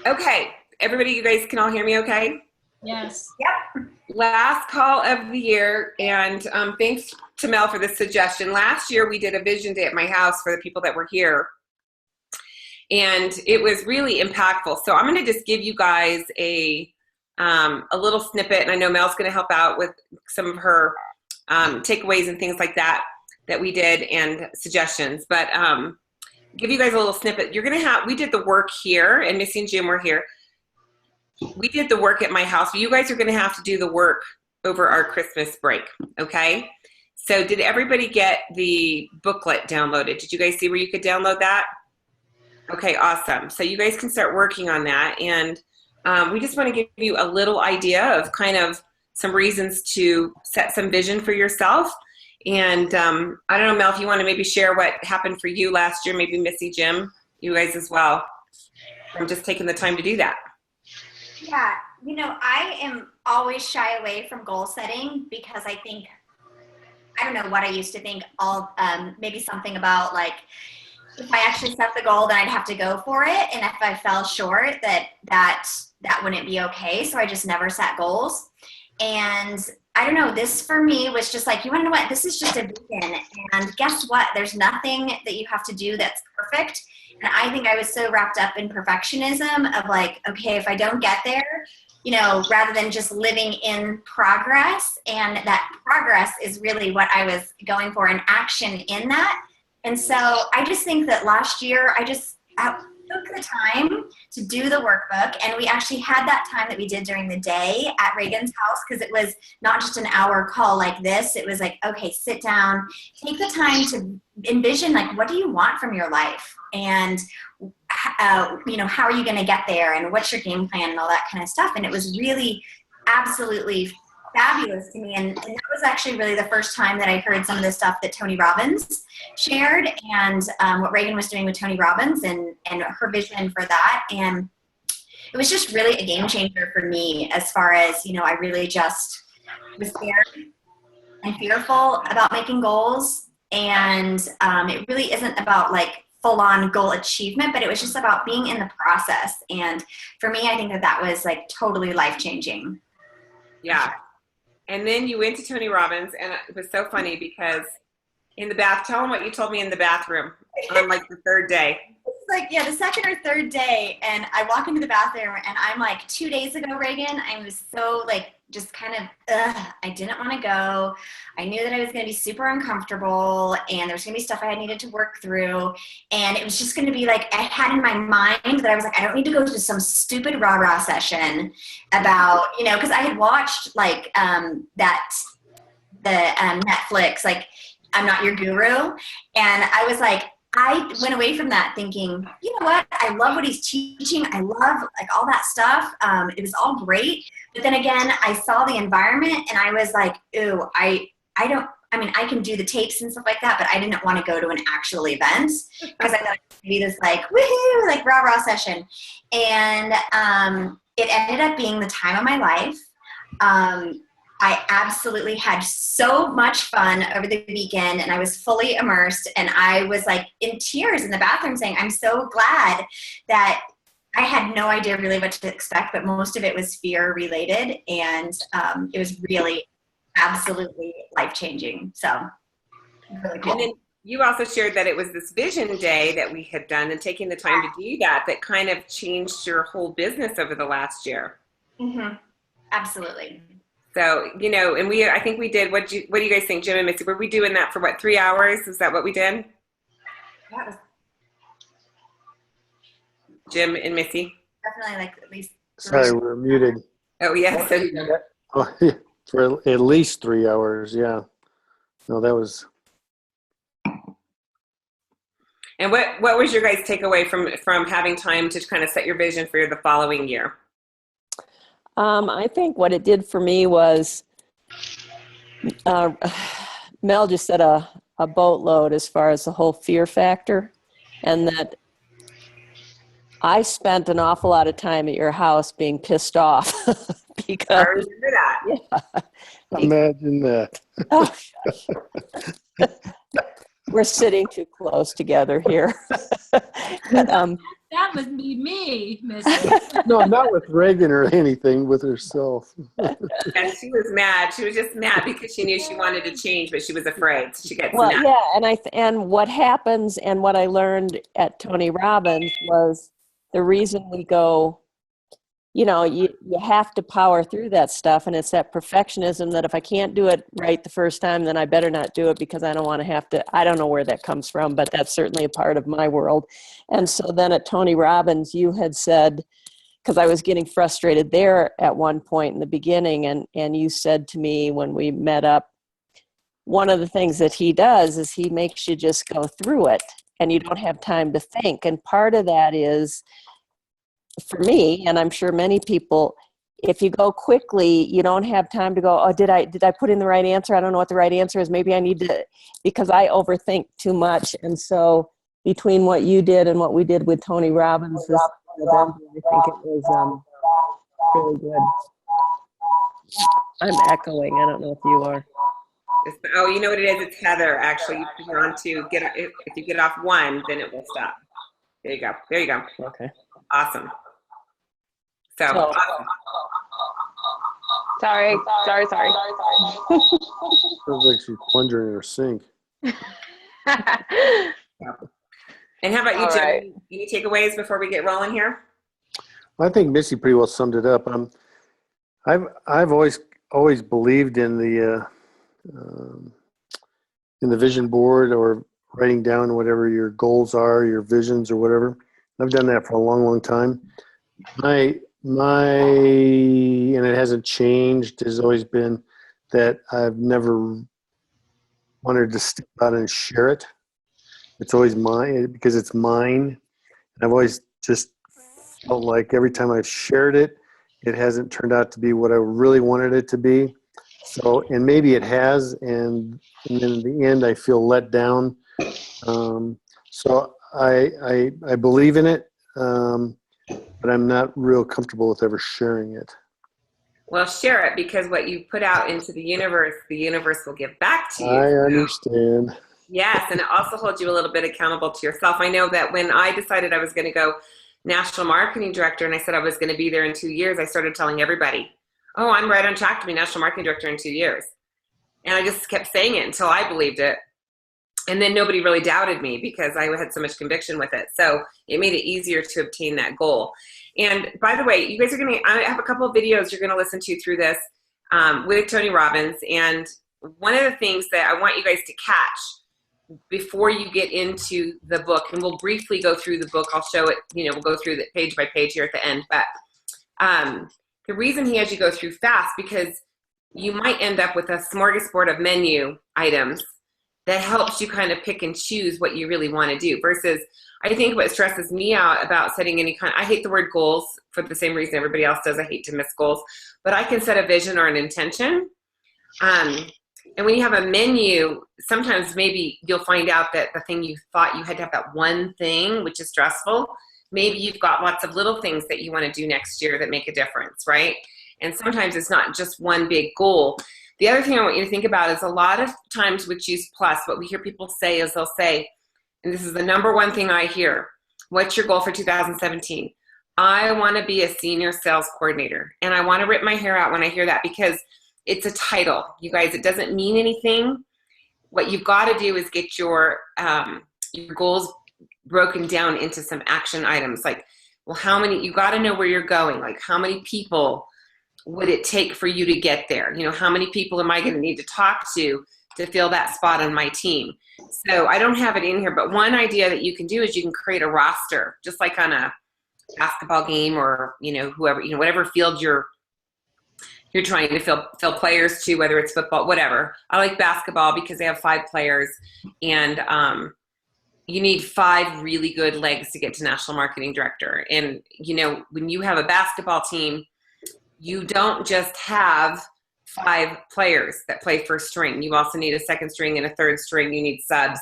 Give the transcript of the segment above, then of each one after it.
Okay, everybody, you guys can all hear me okay? Yes. Yep. Last call of the year, and thanks to Mel for this suggestion. Last year, we did a vision day at my house for the people that were here, and it was really impactful. So I'm going to just give you guys a little snippet, and I know Mel's going to help out with some of her takeaways and things like that we did and suggestions. But give you guys a little snippet. We did the work here, and Missy and Jim were here. We did the work at my house. You guys are going to have to do the work over our Christmas break, okay? So did everybody get the booklet downloaded? Did you guys see where you could download that? Okay, awesome. So you guys can start working on that. And we just want to give you a little idea of kind of some reasons to set some vision for yourself. And I don't know, Mel, if you want to maybe share what happened for you last year, maybe Missy, Jim, you guys as well. I'm just taking the time to do that. Yeah, I am always shy away from goal setting because I think, I don't know what I used to think, maybe something about like, if I actually set the goal, then I'd have to go for it. And if I fell short, that wouldn't be okay. So I just never set goals. And I don't know, this for me was just like, you want to know what? This is just a vision. And guess what? There's nothing that you have to do that's perfect. And I think I was so wrapped up in perfectionism of like, okay, if I don't get there, rather than just living in progress. And that progress is really what I was going for, an action in that. And so I just think that last year, I took the time to do the workbook, and we actually had that time that we did during the day at Reagan's house, because it was not just an hour call like this. It was like, okay, sit down, take the time to envision, like, what do you want from your life? And, how are you going to get there? And what's your game plan and all that kind of stuff? And it was really absolutely fabulous to me. And that was actually really the first time that I heard some of the stuff that Tony Robbins shared, and what Reagan was doing with Tony Robbins and her vision for that. And it was just really a game changer for me as far as, I really just was scared and fearful about making goals. And it really isn't about like full-on goal achievement, but it was just about being in the process. And for me, I think that was like totally life-changing. Yeah. And then you went to Tony Robbins, and it was so funny because in the bath, tell them what you told me in the bathroom on like the third day. It's like, yeah, the second or third day, and I walk into the bathroom, and I'm like, 2 days ago, Reagan, I was so like, just kind of, I didn't want to go. I knew that I was going to be super uncomfortable, and there was going to be stuff I needed to work through, and it was just going to be like, I had in my mind that I was like, I don't need to go to some stupid rah-rah session about, because I had watched like the Netflix, like, I'm Not Your Guru, and I was like, I went away from that thinking, you know what? I love what he's teaching. I love like all that stuff. It was all great. But then again, I saw the environment, and I was like, ooh, I can do the tapes and stuff like that, but I didn't want to go to an actual event because I thought it would be this like, woohoo, like rah-rah session. And it ended up being the time of my life. I absolutely had so much fun over the weekend, and I was fully immersed, and I was like in tears in the bathroom saying, I'm so glad that I had no idea really what to expect, but most of it was fear related, and it was really absolutely life-changing. So really cool. And then you also shared that it was this vision day that we had done, and taking the time to do that kind of changed your whole business over the last year. Mm-hmm. Absolutely. So, and I think we did, what do you guys think, Jim and Missy? Were we doing that for what, 3 hours? Is that what we did? Yeah, Jim and Missy? definitely like at least. Sorry, we're muted. Oh, yeah. So, Oh, yeah, for at least 3 hours, yeah. No, that was. and what was your guys' takeaway from having time to kind of set your vision for the following year? I think what it did for me was, Mel just said a boatload as far as the whole fear factor, and that I spent an awful lot of time at your house being pissed off because I remember that. Yeah, Imagine that. oh, shush. We're sitting too close together here. But, That must be me, Missy. No, not with Reagan or anything, with herself. And she was mad. She was just mad because she knew she wanted to change, but she was afraid. So she gets Well, mad. yeah, and what happens and what I learned at Tony Robbins was the reason we go, you have to power through that stuff, and it's that perfectionism that if I can't do it right the first time, then I better not do it because I don't want to have to. I don't know where that comes from, but that's certainly a part of my world. And so then at Tony Robbins, you had said, because I was getting frustrated there at one point in the beginning, and you said to me when we met up, one of the things that he does is he makes you just go through it and you don't have time to think. And part of that is, for me, and I'm sure many people, if you go quickly, you don't have time to go, oh, did I put in the right answer? I don't know what the right answer is. Maybe I need to, because I overthink too much. And so between what you did and what we did with Tony Robbins this November, I think it was really good. I'm echoing. I don't know if you are. Oh, you know what it is? It's Heather, actually. You put her on to if you get off one, then it will stop. There you go. There you go. Okay. Awesome. So, So- awesome. Sorry. Sounds like she's plunging in her sink. And how about you, All Jim? right. Any takeaways before we get rolling here? I think Missy pretty well summed it up. I've always believed in the vision board or writing down whatever your goals are, your visions or whatever. I've done that for a long, long time. And it hasn't changed, has always been that I've never wanted to step out and share it. It's always mine because it's mine. I've always just felt like every time I've shared it, it hasn't turned out to be what I really wanted it to be. So, and maybe it has, and then in the end, I feel let down. So I believe in it, but I'm not real comfortable with ever sharing it. Well, share it, because what you put out into the universe will give back to you. I understand. Yes, and it also holds you a little bit accountable to yourself. I know that when I decided I was going to go national marketing director and I said I was going to be there in 2 years, I started telling everybody, oh, I'm right on track to be national marketing director in 2 years. And I just kept saying it until I believed it. And then nobody really doubted me because I had so much conviction with it. So it made it easier to obtain that goal. And by the way, you guys I have a couple of videos you're going to listen to through this with Tony Robbins. And one of the things that I want you guys to catch before you get into the book, and we'll briefly go through the book. I'll show it, we'll go through it page by page here at the end. But the reason he has you go through fast, because you might end up with a smorgasbord of menu items that helps you kind of pick and choose what you really want to do. Versus, I think what stresses me out about setting I hate the word goals for the same reason everybody else does. I hate to miss goals, but I can set a vision or an intention. And when you have a menu, sometimes maybe you'll find out that the thing you thought you had to have that one thing, which is stressful, maybe you've got lots of little things that you want to do next year that make a difference, right? And sometimes it's not just one big goal. The other thing I want you to think about is a lot of times with Choose Plus, what we hear people say is they'll say, and this is the number one thing I hear, what's your goal for 2017? I want to be a senior sales coordinator. And I want to rip my hair out when I hear that, because it's a title. You guys, it doesn't mean anything. What you've got to do is get your goals broken down into some action items. Like, well, you got to know where you're going. Like, how many people would it take for you to get there? How many people am I going to need to talk to fill that spot on my team? So I don't have it in here, but one idea that you can do is you can create a roster, just like on a basketball game or, whoever, whatever field you're trying to fill players to, whether it's football, whatever. I like basketball because they have 5 players, and you need 5 really good legs to get to national marketing director. And, when you have a basketball team, you don't just have 5 players that play first string. You also need a second string and a third string. You need subs.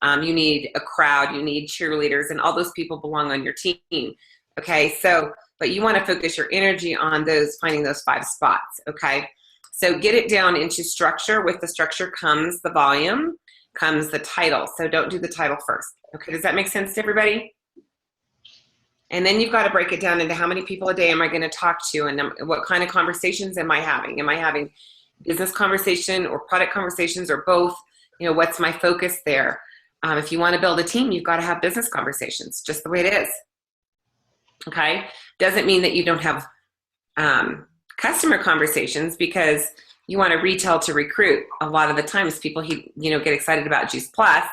You need a crowd. You need cheerleaders, and all those people belong on your team. Okay, but you want to focus your energy on finding those 5 spots. Okay, so get it down into structure. With the structure comes the volume, comes the title. So don't do the title first. Okay, does that make sense to everybody? And then you've got to break it down into how many people a day am I going to talk to, and what kind of conversations am I having? Am I having business conversation or product conversations or both? You know, what's my focus there? If you want to build a team, you've got to have business conversations, just the way it is. Okay? Doesn't mean that you don't have customer conversations, because you want to retail to recruit. A lot of the times people, get excited about Juice Plus,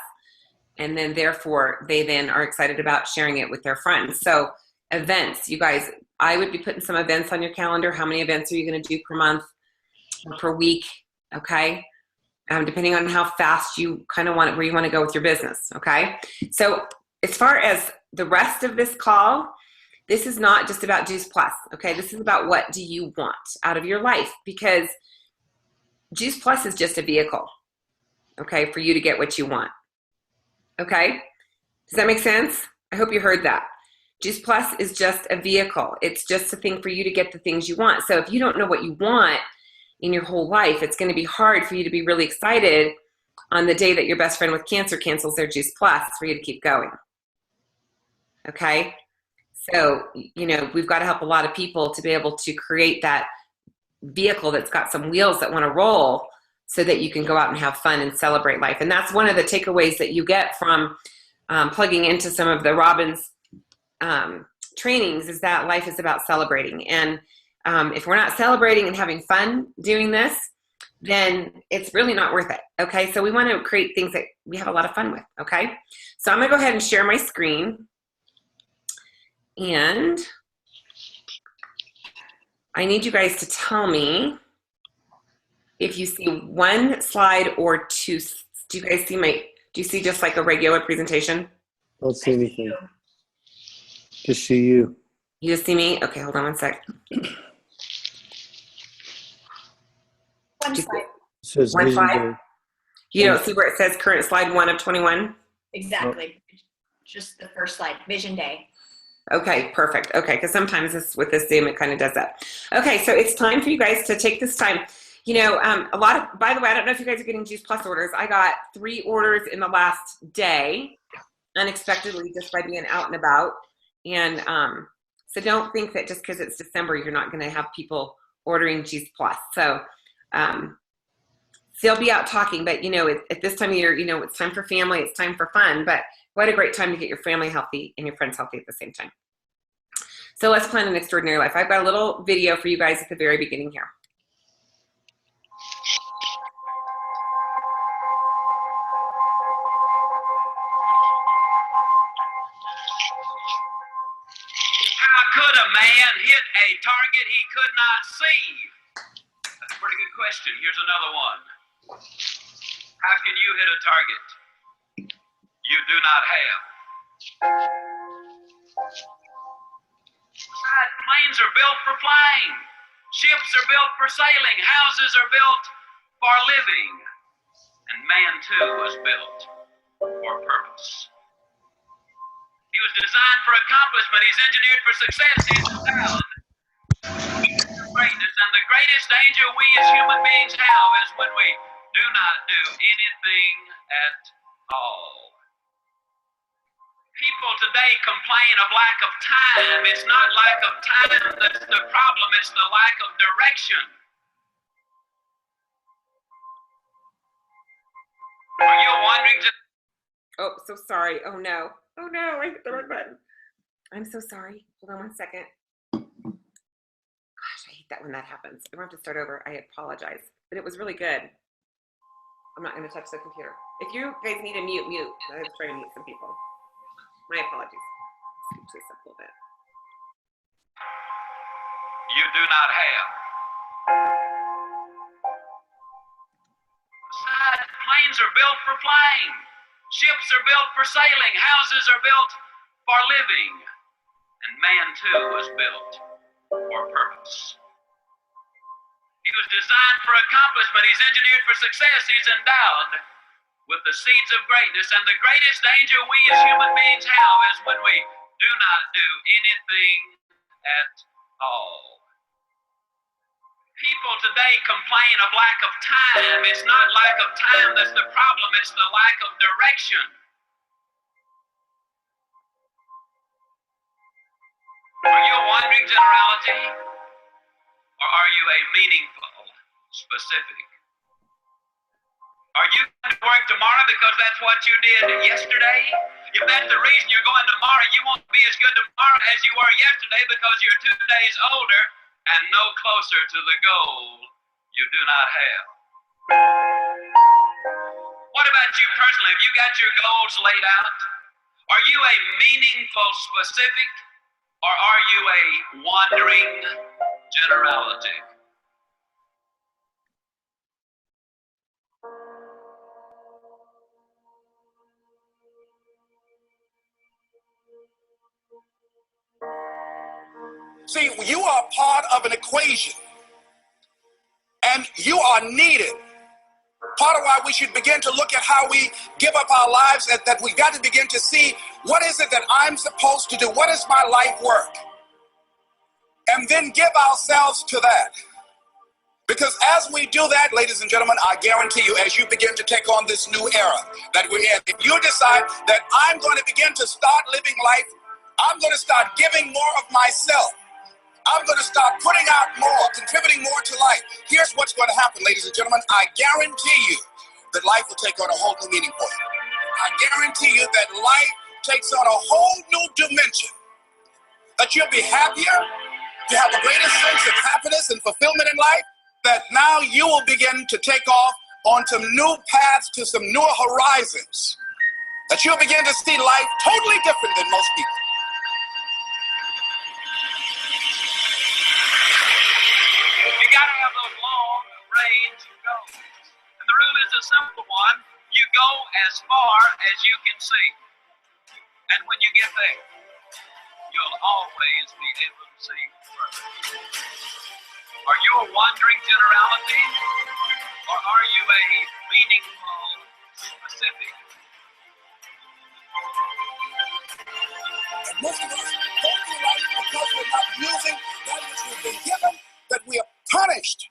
and then therefore they then are excited about sharing it with their friends. So events, you guys, I would be putting some events on your calendar. How many events are you going to do per month or per week? Okay. Depending on how fast you kind of want it, where you want to go with your business. Okay. So as far as the rest of this call, this is not just about Juice Plus. Okay. This is about what do you want out of your life, because Juice Plus is just a vehicle. Okay. For you to get what you want. Okay. Does that make sense? I hope you heard that. Juice Plus is just a vehicle. It's just a thing for you to get the things you want. So if you don't know what you want in your whole life, it's going to be hard for you to be really excited on the day that your best friend with cancer cancels their Juice Plus for you to keep going. Okay. So, we've got to help a lot of people to be able to create that vehicle that's got some wheels that want to roll, so that you can go out and have fun and celebrate life. And that's one of the takeaways that you get from plugging into some of the Robbins trainings, is that life is about celebrating. And if we're not celebrating and having fun doing this, then it's really not worth it. Okay, so we want to create things that we have a lot of fun with. Okay, so I'm going to go ahead and share my screen. And I need you guys to tell me if you see one slide or two. Do you guys see do you see just like a regular presentation? Don't see anything. Just see you. You just see me? Okay, hold on one sec. One slide. It says One vision slide? board. You don't see where it says current slide 1 of 21? Exactly. Just the first slide, Vision Day. Okay, perfect. Okay, because sometimes with this Zoom, it kind of does that. Okay, so it's time for you guys to take this time. By the way, I don't know if you guys are getting Juice Plus orders. I got 3 orders in the last day, unexpectedly, just by being out and about. And so don't think that just because it's December, you're not going to have people ordering Juice Plus. So they'll be out talking, but at this time of year, it's time for family, it's time for fun, but what a great time to get your family healthy and your friends healthy at the same time. So let's plan an extraordinary life. I've got a little video for you guys at the very beginning here. How could a man hit a target he could not see? That's a pretty good question. Here's another one. How can you hit a target you do not have? Planes are built for flying. Ships are built for sailing. Houses are built for living. And man, too, was built for purpose. He was designed for accomplishment. He's engineered for success. He's endowed with greatness. And the greatest danger we as human beings have is when we do not do anything at all. People today complain of lack of time. It's not lack of time that's the problem. It's the lack of direction. Are you wondering just... Oh, so sorry. Oh no, I hit the wrong button. I'm so sorry. Hold on one second. Gosh, I hate that when that happens. I'm gonna have to start over. I apologize, but it was really good. I'm not gonna touch the computer. If you guys need a mute. I was trying to mute some people. My apologies. Let's switch this up a little bit. you do not have. Besides, planes are built for flying. Ships are built for sailing. Houses are built for living. And man, too, was built for purpose. He was designed for accomplishment. He's engineered for success. He's endowed with the seeds of greatness. And the greatest danger we as human beings have is when we do not do anything at all. People today complain of lack of time. It's not lack of time that's the problem. It's the lack of direction. Are you a wandering generality? Or are you a meaningful specific? Are you going to work tomorrow because that's what you did yesterday? If that's the reason you're going tomorrow, you won't be as good tomorrow as you were yesterday because you're 2 days older and no closer to the goal you do not have. What about you personally? Have you got your goals laid out? Are you a meaningful specific or are you a wandering generality? See, you are part of an equation, and you are needed. Part of why we should begin to look at how we give up our lives, that we got to begin to see what is it that I'm supposed to do? What is my life work? And then give ourselves to that. Because as we do that, ladies and gentlemen, I guarantee you, as you begin to take on this new era that we're in, if you decide that I'm going to begin to start living life, I'm going to start giving more of myself. I'm going to start putting out more, contributing more to life. Here's what's going to happen, ladies and gentlemen. I guarantee you that life will take on a whole new meaning for you. I guarantee you that life takes on a whole new dimension. That you'll be happier, you have a greater sense of happiness and fulfillment in life, that now you will begin to take off on some new paths to some newer horizons. That you'll begin to see life totally different than most people. You got to have those long range goals. And the rule is a simple one. You go as far as you can see. And when you get there, you'll always be able to see further. Are you a wandering generality? Or are you a meaningful specific? And most of us go through life because we're not using that which we've been given, that we are punished,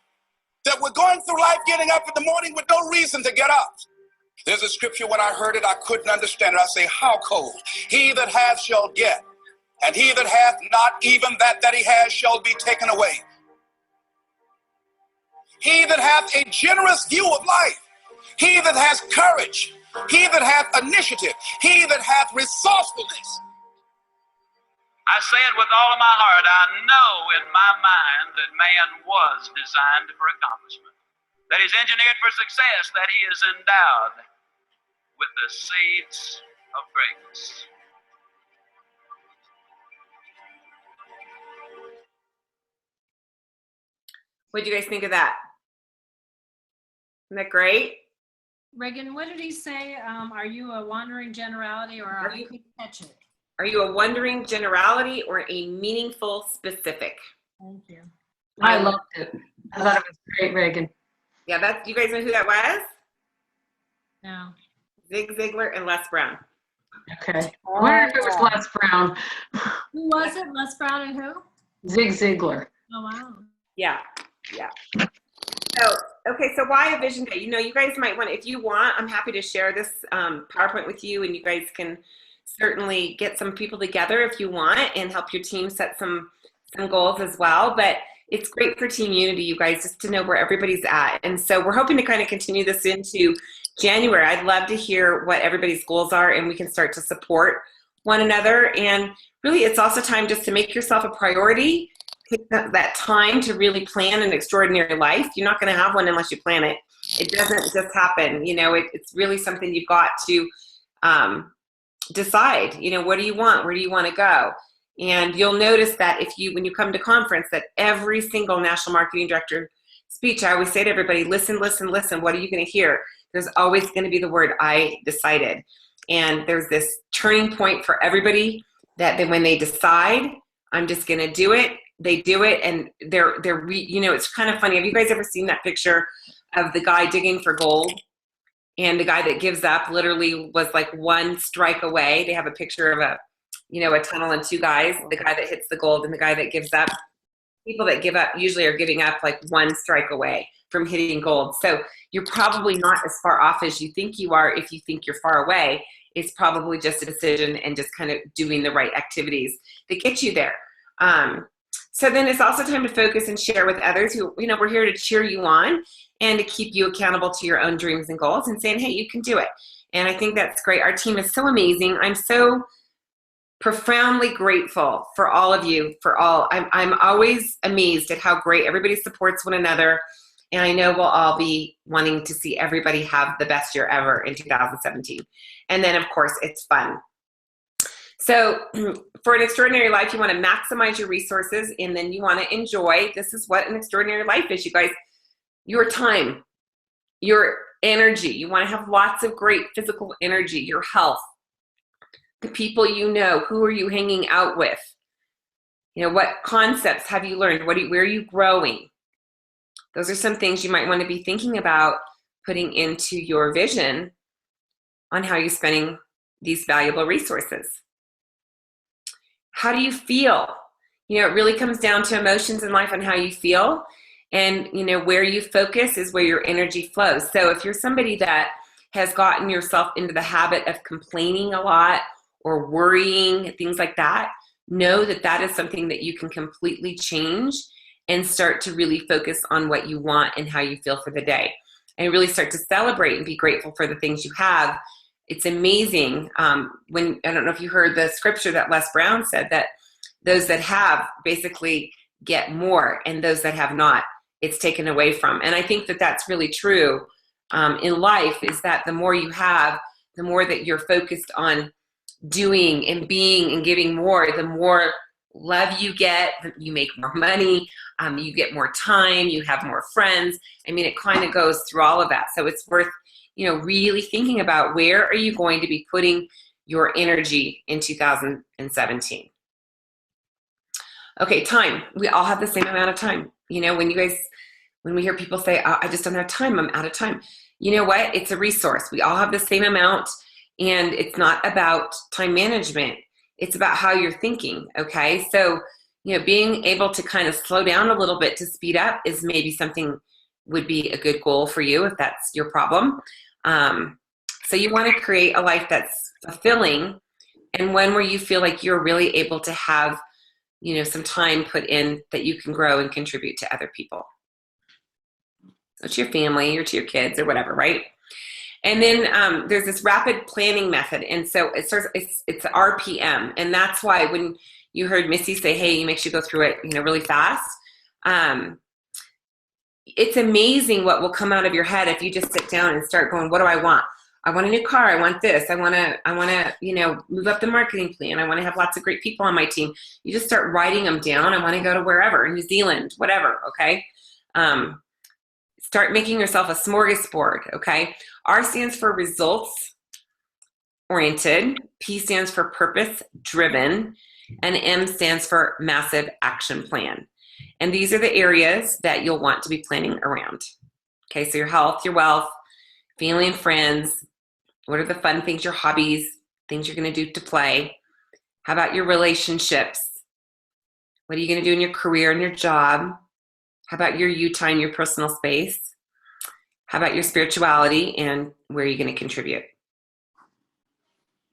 that we're going through life getting up in the morning with no reason to get up. There's a scripture, when I heard it, I couldn't understand it. I say, how cold? He that hath shall get, and he that hath not, even that he has shall be taken away. He that hath a generous view of life, he that has courage, he that hath initiative, he that hath resourcefulness. I say it with all of my heart. I know in my mind that man was designed for accomplishment, that he's engineered for success, that he is endowed with the seeds of greatness. What do you guys think of that? Isn't that great? Reagan, what did he say? Are you a wandering generality or I couldn't catch it? Are you a wandering generality or a meaningful specific? Thank you. I loved it. I thought it was great, Reagan. Yeah, that's, you guys know who that was? No. Zig Ziglar and Les Brown. Okay. I wonder if it was Les Brown. Who was it? Les Brown and who? Zig Ziglar. Oh, wow. Yeah, yeah. So, okay, so why a vision day? You know, you guys might want, if you want, I'm happy to share this PowerPoint with you, and you guys can certainly get some people together if you want and help your team set some goals as well. But it's great for team unity, you guys, just to know where everybody's at. And so we're hoping to kind of continue this into January. I'd love to hear what everybody's goals are, and we can start to support one another. And really, it's also time just to make yourself a priority. Take that time to really plan an extraordinary life. You're not going to have one unless you plan it. It doesn't just happen. You know, it's really something you've got to decide. You know, what do you want? Where do you want to go? And you'll notice that when you come to conference, that every single national marketing director speech, I always say to everybody, listen, listen, listen. What are you going to hear? There's always going to be the word "I decided." And there's this turning point for everybody that when they decide, I'm just going to do it, they do it. And you know, it's kind of funny. Have you guys ever seen that picture of the guy digging for gold? And the guy that gives up literally was like one strike away. They have a picture of a tunnel and two guys, the guy that hits the gold and the guy that gives up. People that give up usually are giving up like one strike away from hitting gold. So you're probably not as far off as you think you are if you think you're far away. It's probably just a decision and just kind of doing the right activities that get you there. So then it's also time to focus and share with others who, we're here to cheer you on and to keep you accountable to your own dreams and goals and saying, hey, you can do it. And I think that's great. Our team is so amazing. I'm so profoundly grateful for all of you, I'm always amazed at how great everybody supports one another. And I know we'll all be wanting to see everybody have the best year ever in 2017. And then, of course, it's fun. So for an extraordinary life, you want to maximize your resources, and then you want to enjoy. This is what an extraordinary life is, you guys. Your time, your energy. You want to have lots of great physical energy, your health, the people you know. Who are you hanging out with? What concepts have you learned? Where are you growing? Those are some things you might want to be thinking about putting into your vision on how you're spending these valuable resources. How do you feel? It really comes down to emotions in life and how you feel. And, where you focus is where your energy flows. So if you're somebody that has gotten yourself into the habit of complaining a lot or worrying, things like that, know that that is something that you can completely change and start to really focus on what you want and how you feel for the day. And really start to celebrate and be grateful for the things you have. It's amazing when, I don't know if you heard the scripture that Les Brown said, that those that have basically get more, and those that have not, it's taken away from. And I think that that's really true in life, is that the more you have, the more that you're focused on doing and being and giving more, the more love you get, you make more money, you get more time, you have more friends. I mean, it kind of goes through all of that. So it's worth really thinking about, where are you going to be putting your energy in 2017? Okay, time. We all have the same amount of time. When we hear people say, I just don't have time, I'm out of time. You know what? It's a resource. We all have the same amount, and it's not about time management. It's about how you're thinking, okay? So, being able to kind of slow down a little bit to speed up is maybe something would be a good goal for you if that's your problem. So you want to create a life that's fulfilling, and one where you feel like you're really able to have, some time put in that you can grow and contribute to other people. So to your family or to your kids or whatever, right? And then there's this rapid planning method. And so it's RPM. And that's why when you heard Missy say, hey, it makes you go through it, really fast. It's amazing what will come out of your head if you just sit down and start going, what do I want? I want a new car. I want this. I want to, move up the marketing plan. I want to have lots of great people on my team. You just start writing them down. I want to go to wherever, New Zealand, whatever. Okay. Start making yourself a smorgasbord. Okay. R stands for results oriented. P stands for purpose driven. And M stands for massive action plan. And these are the areas that you'll want to be planning around. Okay, so your health, your wealth, family and friends. What are the fun things, your hobbies, things you're going to do to play? How about your relationships? What are you going to do in your career and your job? How about your you time, your personal space? How about your spirituality, and where are you going to contribute?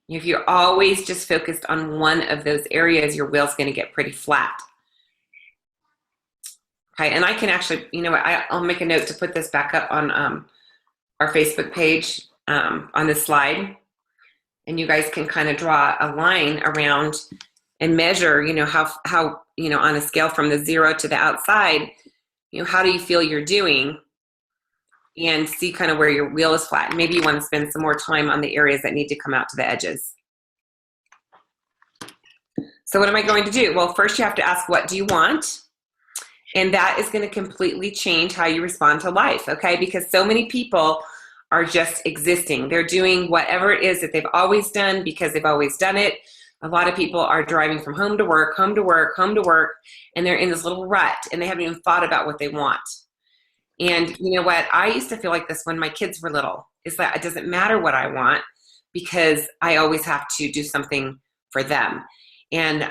If you're always just focused on one of those areas, your wheel's going to get pretty flat. Okay, and I can actually, I'll make a note to put this back up on our Facebook page on this slide, and you guys can kind of draw a line around and measure, how on a scale from the 0 to the outside, how do you feel you're doing, and see kind of where your wheel is flat. Maybe you want to spend some more time on the areas that need to come out to the edges. So what am I going to do? Well, first you have to ask, what do you want? And that is going to completely change how you respond to life, okay? Because so many people are just existing. They're doing whatever it is that they've always done because they've always done it. A lot of people are driving from home to work, home to work, home to work, and they're in this little rut, and they haven't even thought about what they want. And you know what? I used to feel like this when my kids were little, is that it doesn't matter what I want because I always have to do something for them. And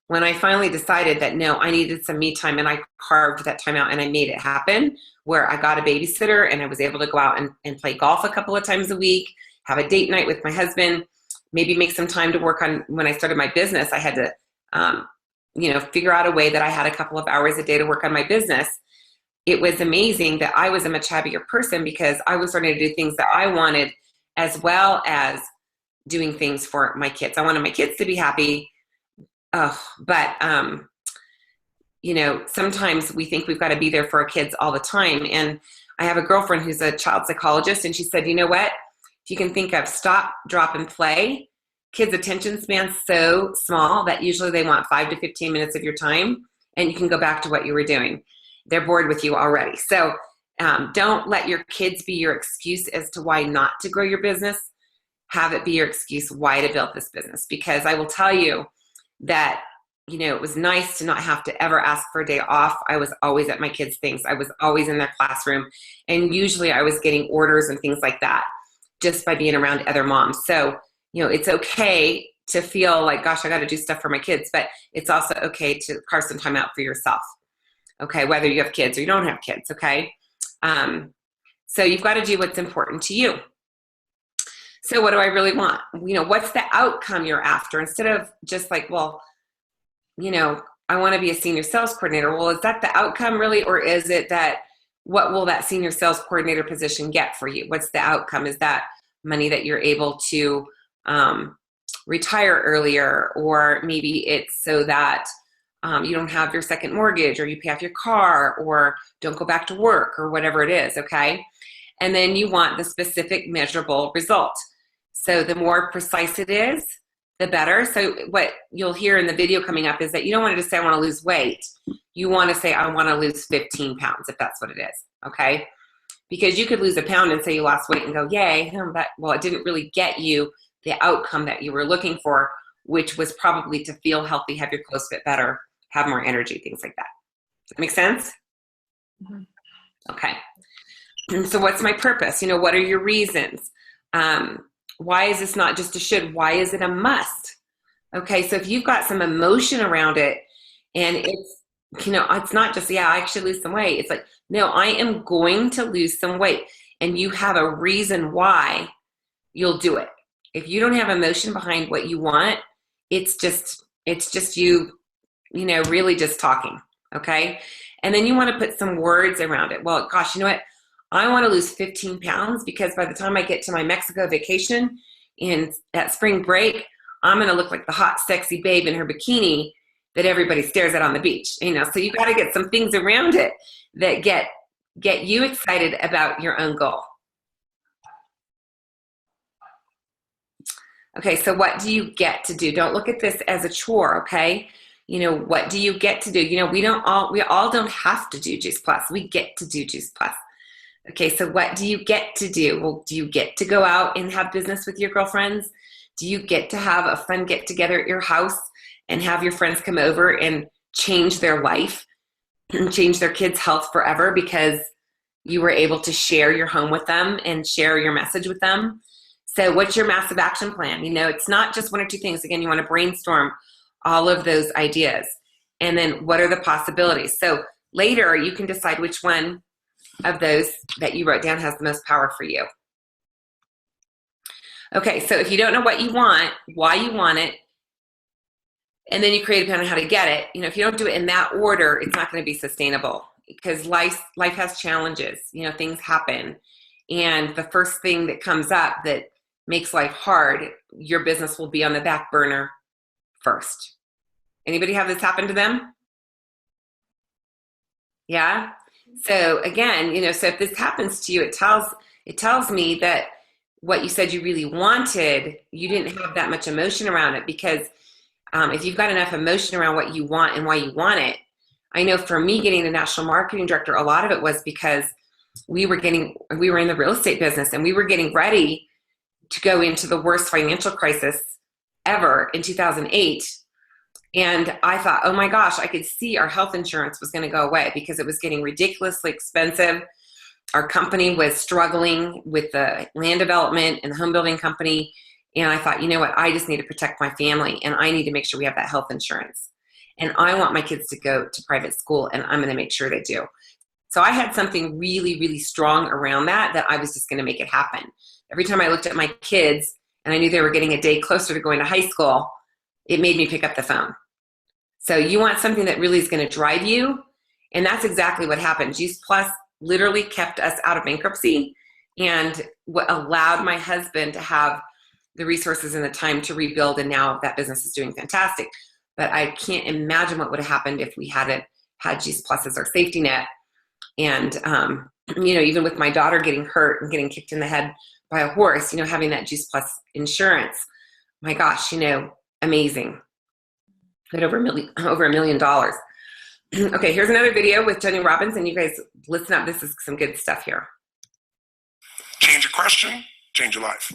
when I finally decided that, no, I needed some me time, and I carved that time out and I made it happen, where I got a babysitter and I was able to go out and play golf a couple of times a week, have a date night with my husband, maybe make some time to work on, when I started my business, I had to, figure out a way that I had a couple of hours a day to work on my business, it was amazing that I was a much happier person because I was starting to do things that I wanted as well as doing things for my kids. I wanted my kids to be happy. But sometimes we think we've got to be there for our kids all the time. And I have a girlfriend who's a child psychologist, and she said, you know what? If you can think of stop, drop, and play, kids' attention span's so small that usually they want 5 to 15 minutes of your time, and you can go back to what you were doing. They're bored with you already. So don't let your kids be your excuse as to why not to grow your business. Have it be your excuse why to build this business. Because I will tell you that, it was nice to not have to ever ask for a day off. I was always at my kids' things. I was always in their classroom. And usually I was getting orders and things like that just by being around other moms. So, it's okay to feel like, gosh, I got to do stuff for my kids, but it's also okay to carve some time out for yourself. Okay. Whether you have kids or you don't have kids. Okay. So you've got to do what's important to you. So what do I really want? What's the outcome you're after? Instead of just like, well, I want to be a senior sales coordinator. Well, is that the outcome really? Or is it that what will that senior sales coordinator position get for you? What's the outcome? Is that money that you're able to retire earlier? Or maybe it's so that you don't have your second mortgage, or you pay off your car, or don't go back to work, or whatever it is, okay? And then you want the specific measurable result. So the more precise it is, the better. So what you'll hear in the video coming up is that you don't want to just say, I want to lose weight. You want to say, I want to lose 15 pounds, if that's what it is, okay? Because you could lose a pound and say you lost weight and go, yay, but, well, it didn't really get you the outcome that you were looking for, which was probably to feel healthy, have your clothes fit better, have more energy, things like that. Does that make sense? Mhm. Okay. So what's my purpose? What are your reasons? Why is this not just a should? Why is it a must? Okay, so if you've got some emotion around it and it's, it's not just, yeah, I should lose some weight. It's like, no, I am going to lose some weight. And you have a reason why you'll do it. If you don't have emotion behind what you want, it's just you, really just talking. Okay. And then you want to put some words around it. Well, gosh, you know what? I want to lose 15 pounds because by the time I get to my Mexico vacation at spring break, I'm going to look like the hot, sexy babe in her bikini that everybody stares at on the beach. So you got to get some things around it that get you excited about your own goal. Okay, so what do you get to do? Don't look at this as a chore, okay? What do you get to do? We all don't have to do Juice Plus. We get to do Juice Plus. Okay, so what do you get to do? Well, do you get to go out and have business with your girlfriends? Do you get to have a fun get together at your house and have your friends come over and change their life and change their kids' health forever because you were able to share your home with them and share your message with them? So what's your massive action plan? It's not just one or two things. Again, you want to brainstorm all of those ideas. And then what are the possibilities? So later you can decide which one of those that you wrote down has the most power for you. Okay, so if you don't know what you want, why you want it, and then you create a plan on how to get it, if you don't do it in that order, it's not going to be sustainable because life has challenges. Things happen. And the first thing that comes up that makes life hard, your business will be on the back burner first. Anybody have this happen to them? Yeah? So again, so if this happens to you, it tells me that what you said you really wanted, you didn't have that much emotion around it, because if you've got enough emotion around what you want and why you want it, I know for me getting the national marketing director, a lot of it was because we were in the real estate business and we were getting ready to go into the worst financial crisis ever in 2008. And I thought, oh my gosh, I could see our health insurance was going to go away because it was getting ridiculously expensive. Our company was struggling with the land development and the home building company. And I thought, you know what, I just need to protect my family and I need to make sure we have that health insurance. And I want my kids to go to private school and I'm going to make sure they do. So I had something really, really strong around that I was just going to make it happen. Every time I looked at my kids and I knew they were getting a day closer to going to high school, it made me pick up the phone. So you want something that really is going to drive you. And that's exactly what happened. Juice Plus literally kept us out of bankruptcy and what allowed my husband to have the resources and the time to rebuild. And now that business is doing fantastic. But I can't imagine what would have happened if we hadn't had Juice Plus as our safety net. And, even with my daughter getting hurt and getting kicked in the head by a horse, having that Juice Plus insurance, my gosh, amazing. At over $1 million. Okay, here's another video with Jenny Robbins, and you guys listen up. This is some good stuff here. Change a question, change your life.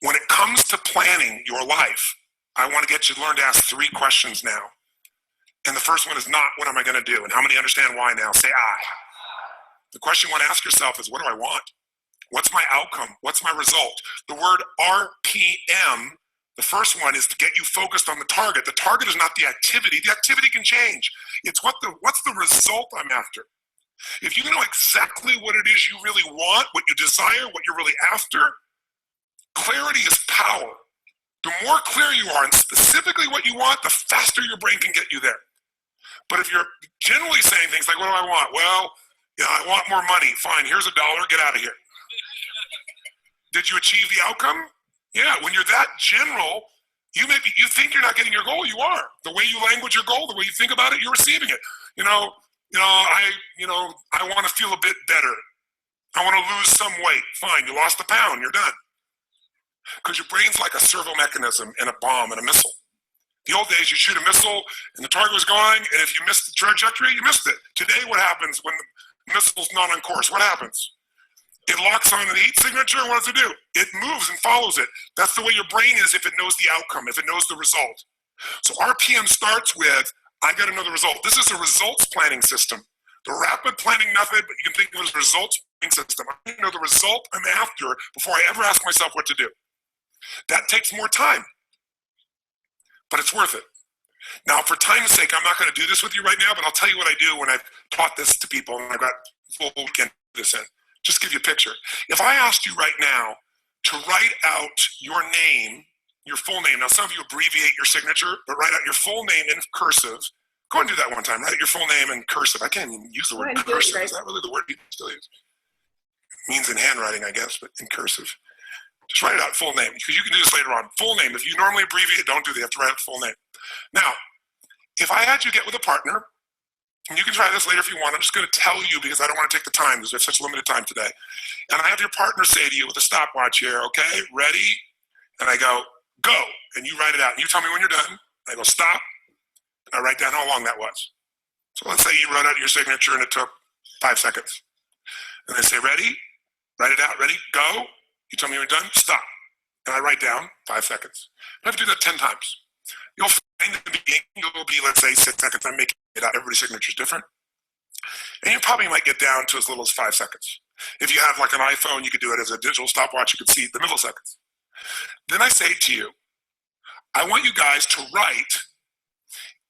When it comes to planning your life, I want to get you to learn to ask 3 questions now. And the first one is not, what am I going to do? And how many understand why now? Say, I. The question you want to ask yourself is, what do I want? What's my outcome? What's my result? The word RPM, the first one, is to get you focused on the target. The target is not the activity. The activity can change. It's what's the result I'm after. If you know exactly what it is you really want, what you desire, what you're really after, clarity is power. The more clear you are and specifically what you want, the faster your brain can get you there. But if you're generally saying things like, what do I want? Well, I want more money. Fine, here's $1, get out of here. Did you achieve the outcome? Yeah, when you're that general, you think you're not getting your goal, you are. The way you language your goal, the way you think about it, you're receiving it. I want to feel a bit better. I want to lose some weight. Fine, you lost a pound, you're done. Because your brain's like a servo mechanism and a bomb and a missile. The old days, you shoot a missile and the target was going, and if you missed the trajectory, you missed it. Today, what happens when the missile's not on course? What happens? It locks on the heat signature, and what does it do? It moves and follows it. That's the way your brain is if it knows the outcome, if it knows the result. So RPM starts with, I got another result. This is a results planning system. The rapid planning method, but you can think of it as a results planning system. I need to know the result I'm after before I ever ask myself what to do. That takes more time, but it's worth it. Now, for time's sake, I'm not going to do this with you right now, but I'll tell you what I do when I've taught this to people and I've got full weekend this in. Just give you a picture. If I asked you right now to write out your name, your full name. Now, some of you abbreviate your signature, but write out your full name in cursive. Go ahead and do that one time. Write out your full name in cursive. I can't even use the word cursive. Is that really the word people still use? It means in handwriting, I guess, but in cursive. Just write it out, full name, because you can do this later on. Full name. If you normally abbreviate, don't do that. You have to write out full name. Now, if I had you get with a partner, and you can try this later if you want, I'm just going to tell you because I don't want to take the time because we have such limited time today. And I have your partner say to you with a stopwatch here, okay, ready? And I go, go. And you write it out. And you tell me when you're done. I go, stop. And I write down how long that was. So let's say you wrote out your signature and it took 5 seconds. And I say, ready? Write it out. Ready? Go. You tell me when you're done. Stop. And I write down 5 seconds. I have to do that 10 times. You'll find in the beginning, it'll be, let's say, 6 seconds. I'm making it out. Everybody's signature is different. And you probably might get down to as little as 5 seconds. If you have like an iPhone, you could do it as a digital stopwatch. You could see the milliseconds. Then I say to you, I want you guys to write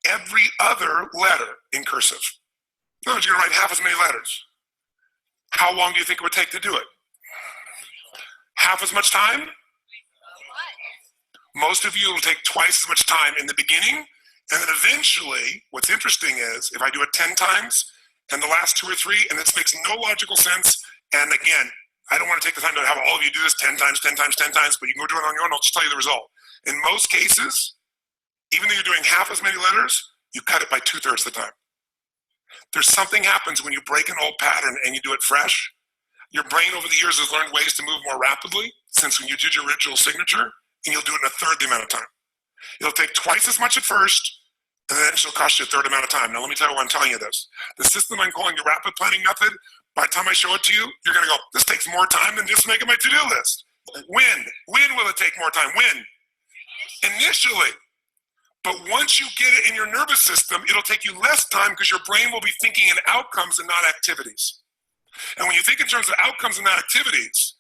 every other letter in cursive. In other words, you're going to write half as many letters. How long do you think it would take to do it? Half as much time? Most of you will take twice as much time in the beginning, and then eventually, what's interesting is, if I do it 10 times, and the last 2 or 3, and this makes no logical sense, and again, I don't want to take the time to have all of you do this 10 times, 10 times, 10 times, but you can go do it on your own, I'll just tell you the result. In most cases, even though you're doing half as many letters, you cut it by 2/3 the time. There's something happens when you break an old pattern and you do it fresh. Your brain over the years has learned ways to move more rapidly since when you did your original signature, and you'll do it in 1/3 the amount of time. It'll take twice as much at first, and then it'll cost you 1/3 amount of time. Now, let me tell you why I'm telling you this. The system I'm calling the rapid planning method, by the time I show it to you, you're going to go, this takes more time than just making my to-do list. When? When will it take more time? When? Initially. But once you get it in your nervous system, it'll take you less time because your brain will be thinking in outcomes and not activities. And when you think in terms of outcomes and not activities,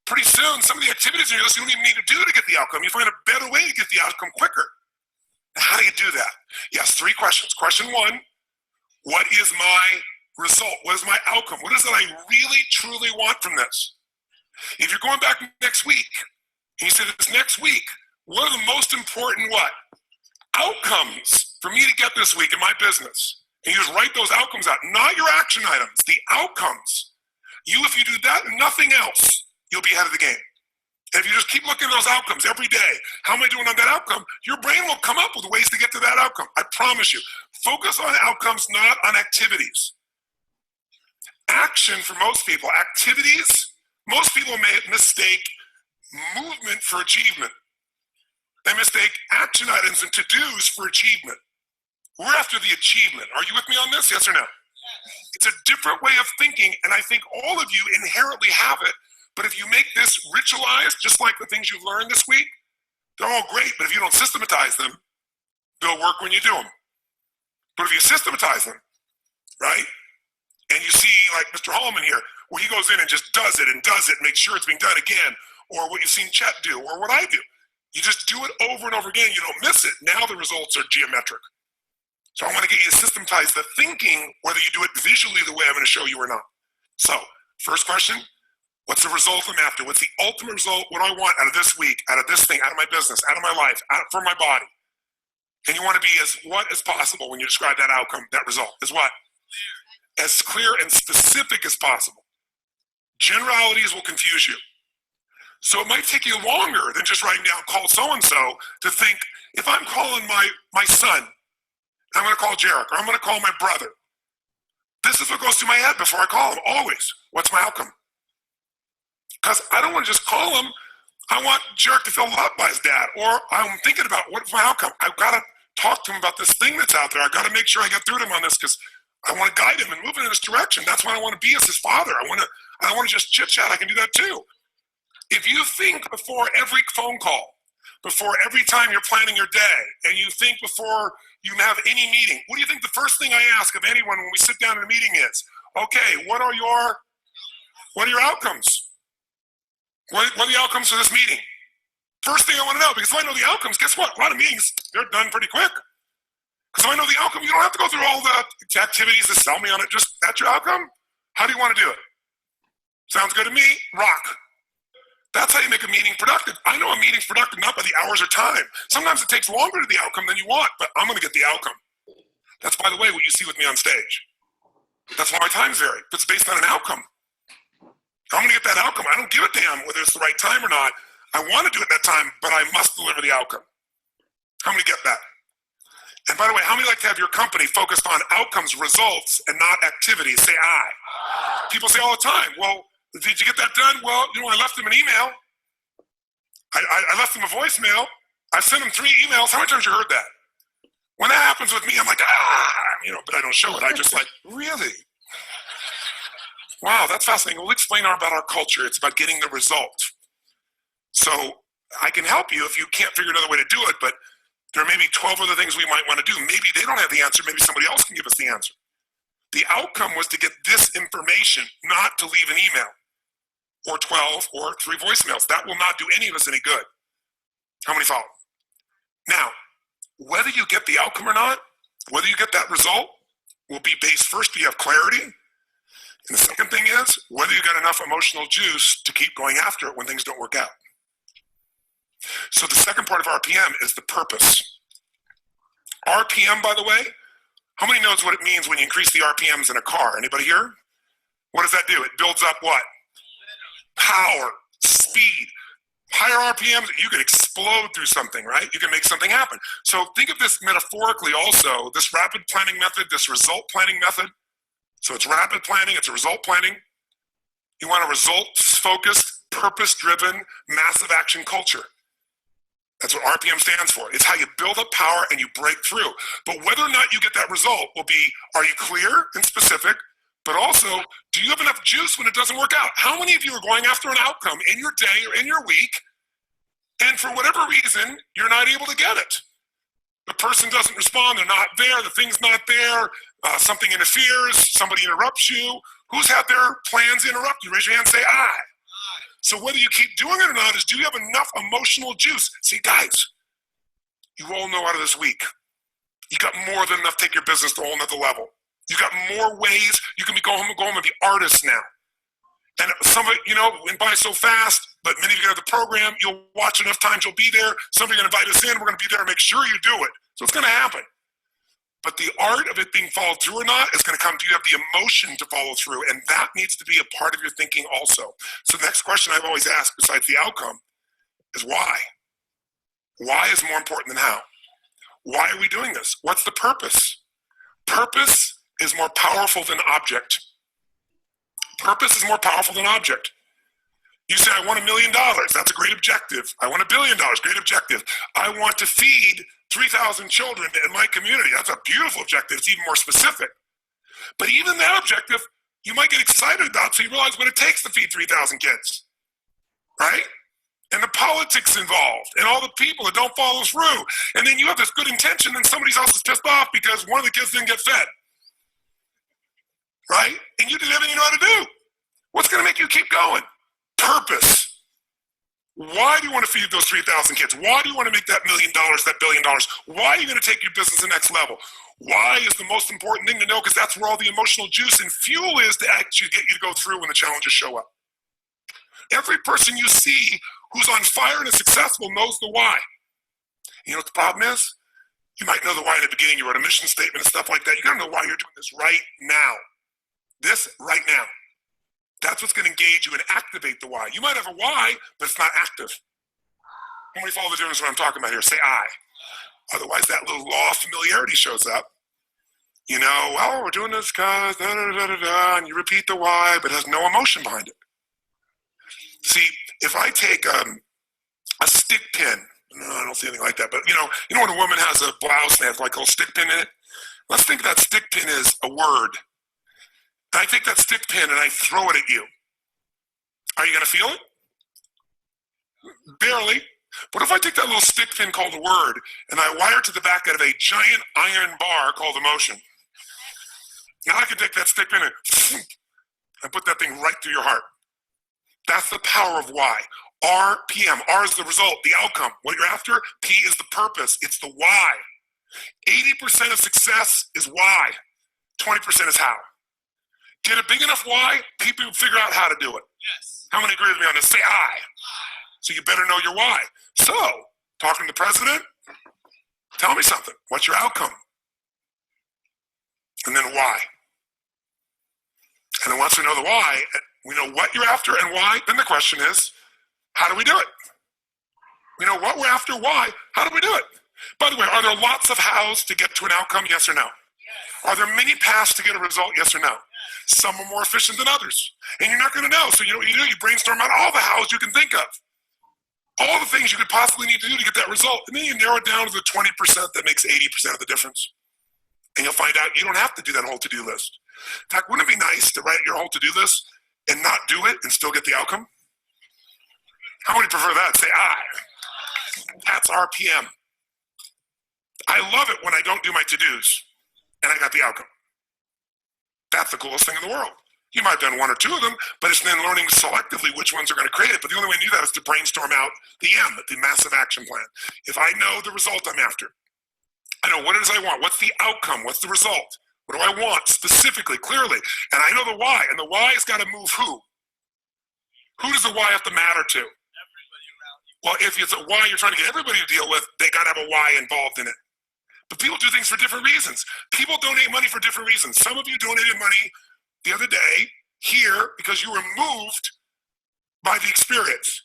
pretty soon, some of the activities on your list you don't even need to do to get the outcome. You find a better way to get the outcome quicker. Now, how do you do that? Yes, 3 questions. Question 1, what is my result? What is my outcome? What is it I really, truly want from this? If you're going back next week, and you say this next week, what are the most important what? Outcomes for me to get this week in my business, and you just write those outcomes out, not your action items, the outcomes. If you do that and nothing else, you'll be ahead of the game. And if you just keep looking at those outcomes every day, how am I doing on that outcome? Your brain will come up with ways to get to that outcome. I promise you. Focus on outcomes, not on activities. Action for most people, activities, most people may mistake movement for achievement. They mistake action items and to-dos for achievement. We're after the achievement. Are you with me on this? Yes or no? It's a different way of thinking, and I think all of you inherently have it, but if you make this ritualized, just like the things you've learned this week, they're all great, but if you don't systematize them, they'll work when you do them. But if you systematize them, right, and you see like Mr. Hallman here, where he goes in and just does it and makes sure it's being done again, or what you've seen Chet do, or what I do. You just do it over and over again. You don't miss it. Now the results are geometric. So I want to get you to systematize the thinking, whether you do it visually the way I'm going to show you or not. So, first question, what's the result I'm after? What's the ultimate result? What do I want out of this week, out of this thing, out of my business, out of my life, for my body? And you want to be as what as possible when you describe that outcome, that result. Is what? As clear and specific as possible. Generalities will confuse you. So it might take you longer than just writing down call so-and-so to think, if I'm calling my son, I'm going to call Jarek, or I'm going to call my brother. This is what goes through my head before I call him, always. What's my outcome? Because I don't want to just call him. I want Jarek to feel loved by his dad. Or I'm thinking about, what's my outcome? I've got to talk to him about this thing that's out there. I've got to make sure I get through to him on this because I want to guide him and move him in this direction. That's what I want to be as his father. I don't want to just chit-chat. I can do that too. If you think before every phone call, before every time you're planning your day, and you think before you have any meeting, what do you think the first thing I ask of anyone when we sit down in a meeting is? Okay, what are your outcomes? What are the outcomes for this meeting? First thing I want to know, because if I know the outcomes, guess what? A lot of meetings, they're done pretty quick. Because if I know the outcome, you don't have to go through all the activities to sell me on it. Just, that's your outcome? How do you want to do it? Sounds good to me? Rock. That's how you make a meeting productive. I know a meeting's productive not by the hours or time. Sometimes it takes longer to the outcome than you want, but I'm going to get the outcome. That's, by the way, what you see with me on stage. That's why my times vary. It's based on an outcome. I'm going to get that outcome. I don't give a damn whether it's the right time or not. I want to do it that time, but I must deliver the outcome. How many get that? And by the way, how many like to have your company focused on outcomes, results, and not activities? Say I. People say all the time, well, did you get that done? Well, I left them an email. I left them a voicemail. I sent them 3 emails. How many times have you heard that? When that happens with me, I'm like, but I don't show it. I just like, really? Wow, that's fascinating. We'll explain about our culture. It's about getting the result. So I can help you if you can't figure another way to do it, but there may be 12 other things we might want to do. Maybe they don't have the answer. Maybe somebody else can give us the answer. The outcome was to get this information, not to leave an email or 12 or 3 voicemails. That will not do any of us any good. How many follow? Now, whether you get the outcome or not, whether you get that result, will be based first, do you have clarity? And the second thing is, whether you got enough emotional juice to keep going after it when things don't work out. So the second part of RPM is the purpose. RPM, by the way, how many knows what it means when you increase the RPMs in a car? Anybody here? What does that do? It builds up what? Power, speed. Higher RPMs, you can explode through something, right? You can make something happen. So think of this metaphorically also, this rapid planning method, this result planning method. So it's rapid planning, it's a result planning. You want a results-focused, purpose-driven, massive action culture. That's what RPM stands for. It's how you build up power and you break through. But whether or not you get that result will be, are you clear and specific? But also, do you have enough juice when it doesn't work out? How many of you are going after an outcome in your day or in your week, and for whatever reason, you're not able to get it? The person doesn't respond, they're not there, the thing's not there, something interferes, somebody interrupts you. Who's had their plans interrupted? Raise your hand and say, I. So whether you keep doing it or not is, do you have enough emotional juice? See, guys, you all know out of this week, you got more than enough to take your business to a whole nother level. You got more ways. You can go home and be artists now. And some of it, went by so fast, but many of you have the program, you'll watch enough times, you'll be there. Some of you are going to invite us in, we're going to be there and make sure you do it. So it's going to happen. But the art of it being followed through or not is going to come. Do you have the emotion to follow through? And that needs to be a part of your thinking also. So the next question I've always asked, besides the outcome, is why? Why is more important than how? Why are we doing this? What's the purpose? Purpose is more powerful than object. Purpose is more powerful than object. You say, I want $1 million. That's a great objective. I want $1 billion. Great objective. I want to feed 3,000 children in my community. That's a beautiful objective. It's even more specific. But even that objective, you might get excited about, so you realize what it takes to feed 3,000 kids, right? And the politics involved, and all the people that don't follow through. And then you have this good intention, and somebody else is pissed off because one of the kids didn't get fed, right? And you did everything you know how to do. What's going to make you keep going? Purpose. Why do you want to feed those 3,000 kids? Why do you want to make that $1 million, that $1 billion? Why are you going to take your business to the next level? Why is the most important thing to know? Because that's where all the emotional juice and fuel is to actually get you to go through when the challenges show up. Every person you see who's on fire and is successful knows the why. You know what the problem is? You might know the why in the beginning. You wrote a mission statement and stuff like that. You got to know why you're doing this right now. This right now. That's what's going to engage you and activate the why. You might have a why, but it's not active. How many follow the difference what I'm talking about here? Say I. Otherwise, that little law of familiarity shows up. You know, well, we're doing this because da-da-da-da-da, and you repeat the why, but it has no emotion behind it. See, if I take a stick pin, no, I don't see anything like that, but you know when a woman has a blouse, they have like a little stick pin in it? Let's think that stick pin is a word. I take that stick pin and I throw it at you. Are you going to feel it? Barely. But if I take that little stick pin called a word and I wire it to the back of a giant iron bar called emotion, now I can take that stick pin and put that thing right through your heart. That's the power of why. RPM. R is the result, the outcome. What you're after, P is the purpose. It's the why. 80% of success is why. 20% is how. Get a big enough why, people figure out how to do it. Yes. How many agree with me on this? Say I. So you better know your why. So, talking to the president, tell me something. What's your outcome? And then why? And then once we know the why, we know what you're after and why, then the question is, how do we do it? We know what we're after, why, how do we do it? By the way, are there lots of hows to get to an outcome, yes or no? Yes. Are there many paths to get a result, yes or no? Some are more efficient than others. And you're not going to know. So you know what you do? You brainstorm out all the hows you can think of. All the things you could possibly need to do to get that result. And then you narrow it down to the 20% that makes 80% of the difference. And you'll find out you don't have to do that whole to-do list. In fact, wouldn't it be nice to write your whole to-do list and not do it and still get the outcome? How many prefer that? Say I. That's RPM. I love it when I don't do my to-dos and I got the outcome. That's the coolest thing in the world. You might have done one or two of them, but it's then learning selectively which ones are going to create it. But the only way to do that is to brainstorm out the M, the massive action plan. If I know the result I'm after, I know what it is I want. What's the outcome? What's the result? What do I want specifically, clearly? And I know the why, and the why has got to move who? Who does the why have to matter to? Everybody around you. Well, if it's a why you're trying to get everybody to deal with, they got to have a why involved in it. But people do things for different reasons. People donate money for different reasons. Some of you donated money the other day here because you were moved by the experience.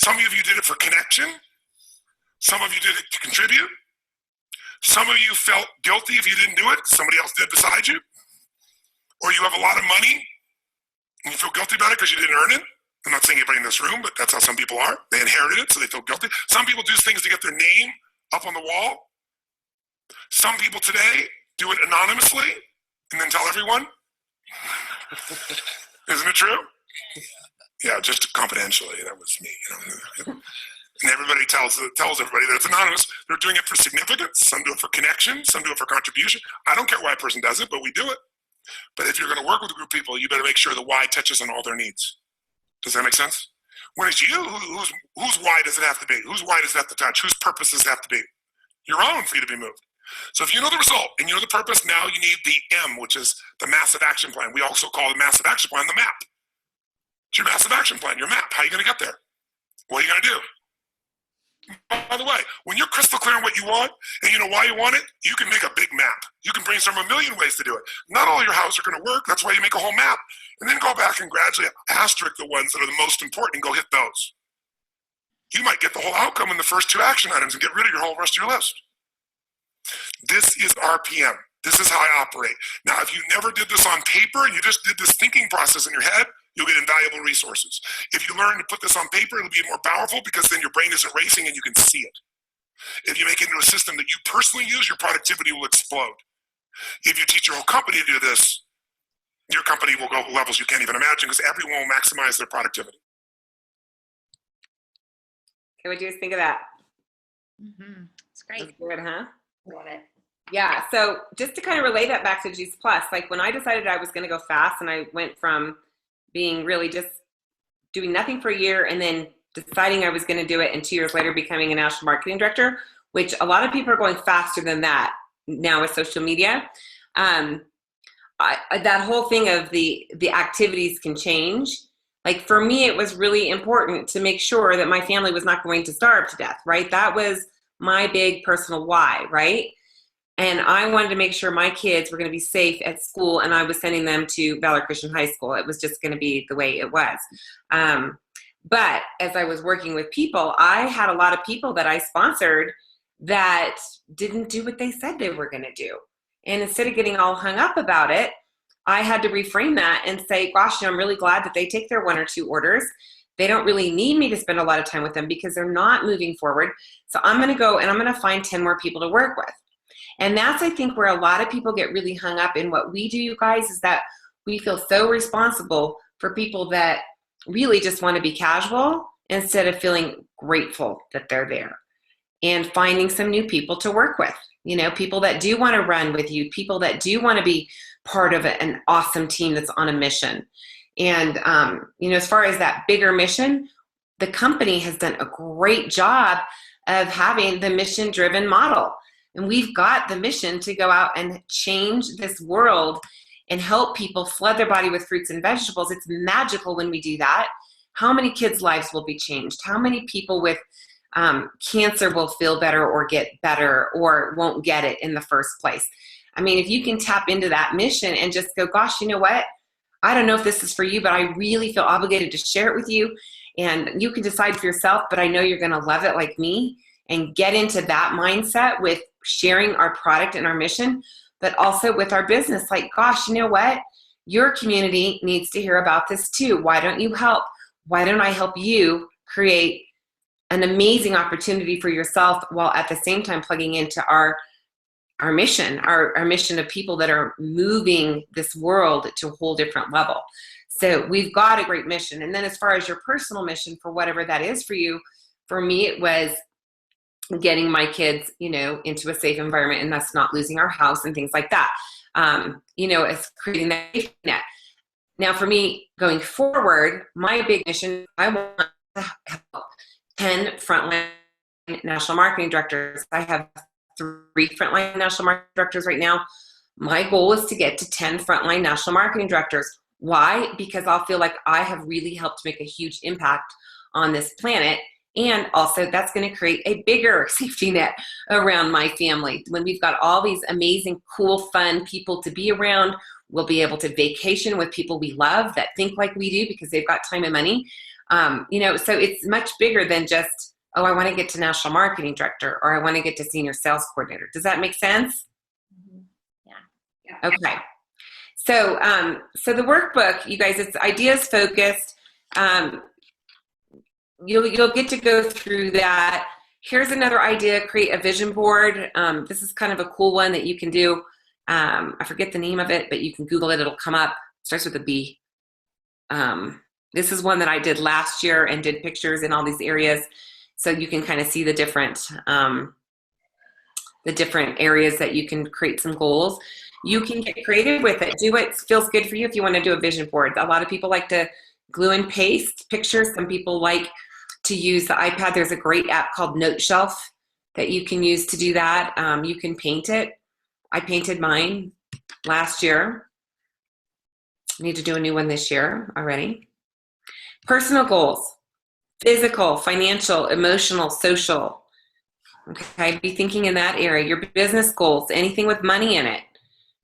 Some of you did it for connection. Some of you did it to contribute. Some of you felt guilty if you didn't do it. Somebody else did beside you. Or you have a lot of money and you feel guilty about it because you didn't earn it. I'm not saying anybody in this room, but that's how some people are. They inherited it, so they feel guilty. Some people do things to get their name up on the wall. Some people today do it anonymously and then tell everyone. Isn't it true? Yeah, just confidentially. That was me. And everybody tells everybody that it's anonymous. They're doing it for significance. Some do it for connection. Some do it for contribution. I don't care why a person does it, but we do it. But if you're going to work with a group of people, you better make sure the why touches on all their needs. Does that make sense? When it's you, whose why does it have to be? Whose why does it have to touch? Whose purpose does it have to be? Your own for you to be moved. So if you know the result and you know the purpose, now you need the M, which is the massive action plan. We also call the massive action plan the map. It's your massive action plan, your map. How are you going to get there? What are you going to do? By the way, when you're crystal clear on what you want and you know why you want it, you can make a big map. You can brainstorm a million ways to do it. Not all your houses are going to work. That's why you make a whole map. And then go back and gradually asterisk the ones that are the most important and go hit those. You might get the whole outcome in the first 2 action items and get rid of your whole rest of your list. This is RPM. This is how I operate. Now, if you never did this on paper and you just did this thinking process in your head, you'll get invaluable resources. If you learn to put this on paper, it'll be more powerful because then your brain isn't racing and you can see it. If you make it into a system that you personally use, your productivity will explode. If you teach your whole company to do this, your company will go to levels you can't even imagine because everyone will maximize their productivity. Okay, what do you guys think of that? It's great. That's good, huh? Love it. Yeah, so just to kind of relay that back to Juice Plus, like when I decided I was going to go fast and I went from being really just doing nothing for a year and then deciding I was going to do it and 2 years later becoming a national marketing director, which a lot of people are going faster than that now with social media. That whole thing of the activities can change. Like for me, it was really important to make sure that my family was not going to starve to death, right? That was my big personal why, right? And I wanted to make sure my kids were going to be safe at school, and I was sending them to Valor Christian High School. It was just going to be the way it was. But as I was working with people, I had a lot of people that I sponsored that didn't do what they said they were going to do. And instead of getting all hung up about it, I had to reframe that and say, gosh, I'm really glad that they take their 1 or 2 orders. They don't really need me to spend a lot of time with them because they're not moving forward. So I'm going to go and I'm going to find 10 more people to work with. And that's, I think, where a lot of people get really hung up in what we do, you guys, is that we feel so responsible for people that really just want to be casual instead of feeling grateful that they're there and finding some new people to work with. You know, people that do want to run with you, people that do want to be part of an awesome team that's on a mission. And, you know, as far as that bigger mission, the company has done a great job of having the mission-driven model. And we've got the mission to go out and change this world and help people flood their body with fruits and vegetables. It's magical when we do that. How many kids' lives will be changed? How many people with cancer will feel better or get better or won't get it in the first place? I mean, if you can tap into that mission and just go, gosh, you know what? I don't know if this is for you, but I really feel obligated to share it with you. And you can decide for yourself, but I know you're going to love it like me, and get into that mindset with sharing our product and our mission, but also with our business. Like, gosh, you know what? Your community needs to hear about this too. Why don't you help? Why don't I help you create an amazing opportunity for yourself while at the same time plugging into our mission, our mission of people that are moving this world to a whole different level. So we've got a great mission. And then as far as your personal mission for whatever that is for you, for me, it was getting my kids, you know, into a safe environment and thus not losing our house and things like that. You know, it's creating that safety net. Now for me going forward, my big mission, I want to help 10 frontline national marketing directors. I have 3 frontline national marketing directors right now. My goal is to get to 10 frontline national marketing directors. Why? Because I'll feel like I have really helped make a huge impact on this planet. And also that's going to create a bigger safety net around my family. When we've got all these amazing, cool, fun people to be around, we'll be able to vacation with people we love that think like we do because they've got time and money. You know, so it's much bigger than just, oh, I want to get to national marketing director or I want to get to senior sales coordinator. Does that make sense? Yeah. Okay. So, so the workbook, you guys, it's ideas focused. You'll get to go through that. Here's another idea, create a vision board. This is kind of a cool one that you can do. I forget the name of it, but you can Google it. It'll come up. It starts with a B. This is one that I did last year and did pictures in all these areas. So you can kind of see the different areas that you can create some goals. You can get creative with it. Do what feels good for you if you want to do a vision board. A lot of people like to glue and paste pictures. Some people like to use the iPad. There's a great app called NoteShelf that you can use to do that. You can paint it. I painted mine last year. I need to do a new one this year already. Personal goals. Physical, financial, emotional, social. Okay, be thinking in that area. Your business goals, anything with money in it.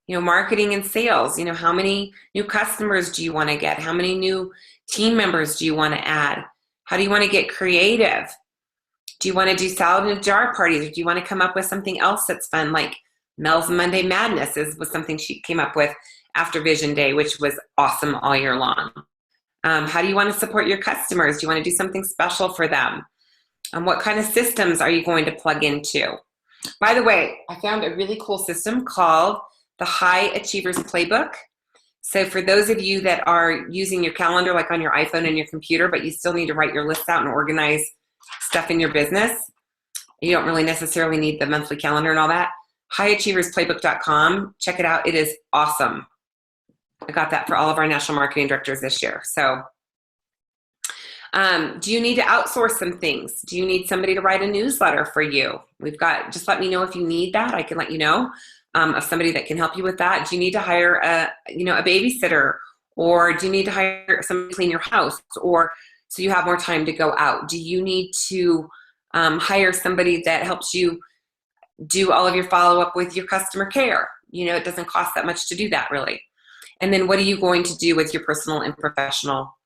Marketing and sales. How many new customers do you want to get? How many new team members do you want to add? How do you want to get creative? Do you want to do salad in a jar parties, or do you want to come up with something else that's fun, like Mel's Monday Madness was something she came up with after Vision Day, which was awesome all year long. How do you want to support your customers? Do you want to do something special for them? What kind of systems are you going to plug into? By the way, I found a really cool system called the High Achievers Playbook. So for those of you that are using your calendar, like on your iPhone and your computer, but you still need to write your lists out and organize stuff in your business, you don't really necessarily need the monthly calendar and all that. HighAchieversPlaybook.com. Check it out. It is awesome. I got that for all of our national marketing directors this year. So do you need to outsource some things? Do you need somebody to write a newsletter for you? Just let me know if you need that. I can let you know of somebody that can help you with that. Do you need to hire a babysitter, or do you need to hire somebody to clean your house, or so you have more time to go out? Do you need to hire somebody that helps you do all of your follow-up with your customer care? It doesn't cost that much to do that, really. And then what are you going to do with your personal and professional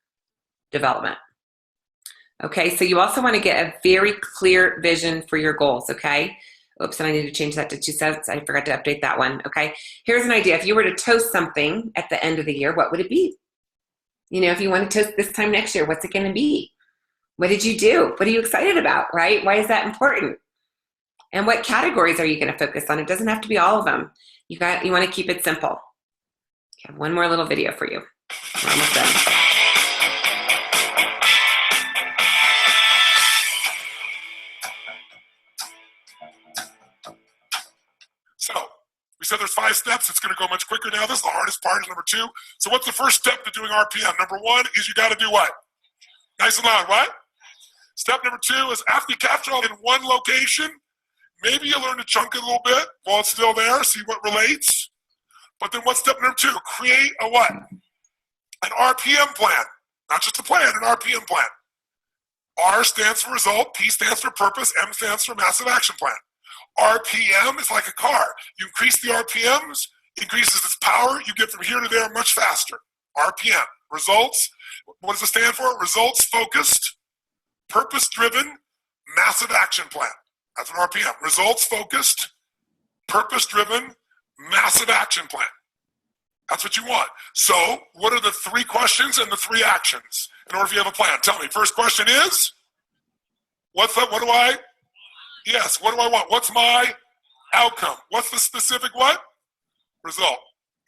development? Okay, so you also want to get a very clear vision for your goals, okay? Oops, and I need to change that to 2 cents. I forgot to update that one, okay? Here's an idea. If you were to toast something at the end of the year, what would it be? If you want to toast this time next year, what's it going to be? What did you do? What are you excited about, right? Why is that important? And what categories are you going to focus on? It doesn't have to be all of them. You want to keep it simple. I have one more little video for you. We're almost done. So, we said there's 5 steps. It's going to go much quicker now. This is the hardest part, is number 2. So what's the first step to doing RPM? Number 1 is you got to do what? Nice and loud, what? Step number 2 is after you capture all in one location, maybe you learn to chunk it a little bit while it's still there, see what relates. But then what's step number 2? Create a what? An RPM plan. Not just a plan, an RPM plan. R stands for result, P stands for purpose, M stands for massive action plan. RPM is like a car. You increase the RPMs, increases its power, you get from here to there much faster. RPM. Results, what does it stand for? Results focused, purpose driven, massive action plan. That's an RPM. Results focused, purpose driven, massive action plan. That's what you want. So, what are the 3 questions and the 3 actions in order if you have a plan? Tell me. First question is, what do I want? What's my outcome? What's the specific what? Result.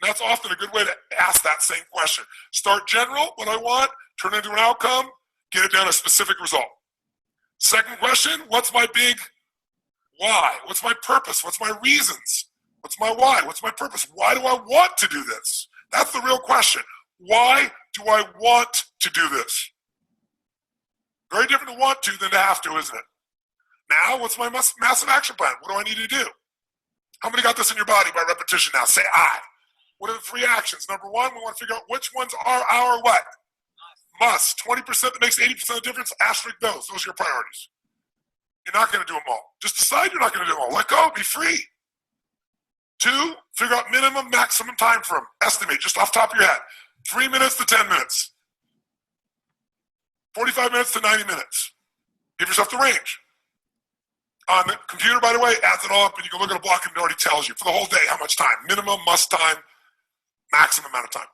And that's often a good way to ask that same question. Start general, what I want, turn it into an outcome, get it down to a specific result. Second question, what's my big why? What's my purpose? What's my reasons? What's my why? What's my purpose? Why do I want to do this? That's the real question. Why do I want to do this? Very different to want to than to have to, isn't it? Now, what's my massive action plan? What do I need to do? How many got this in your body by repetition now? Say I. What are the 3 actions? Number 1, we want to figure out which ones are our what? Must. 20% that makes 80% of the difference, asterisk those. Those are your priorities. You're not going to do them all. Just decide you're not going to do them all. Let go. Be free. 2, figure out minimum, maximum time for them. Estimate, just off the top of your head. 3 minutes to 10 minutes. 45 minutes to 90 minutes. Give yourself the range. On the computer, by the way, it adds it all up, and you can look at a block and it already tells you for the whole day how much time. Minimum, must time, maximum amount of time.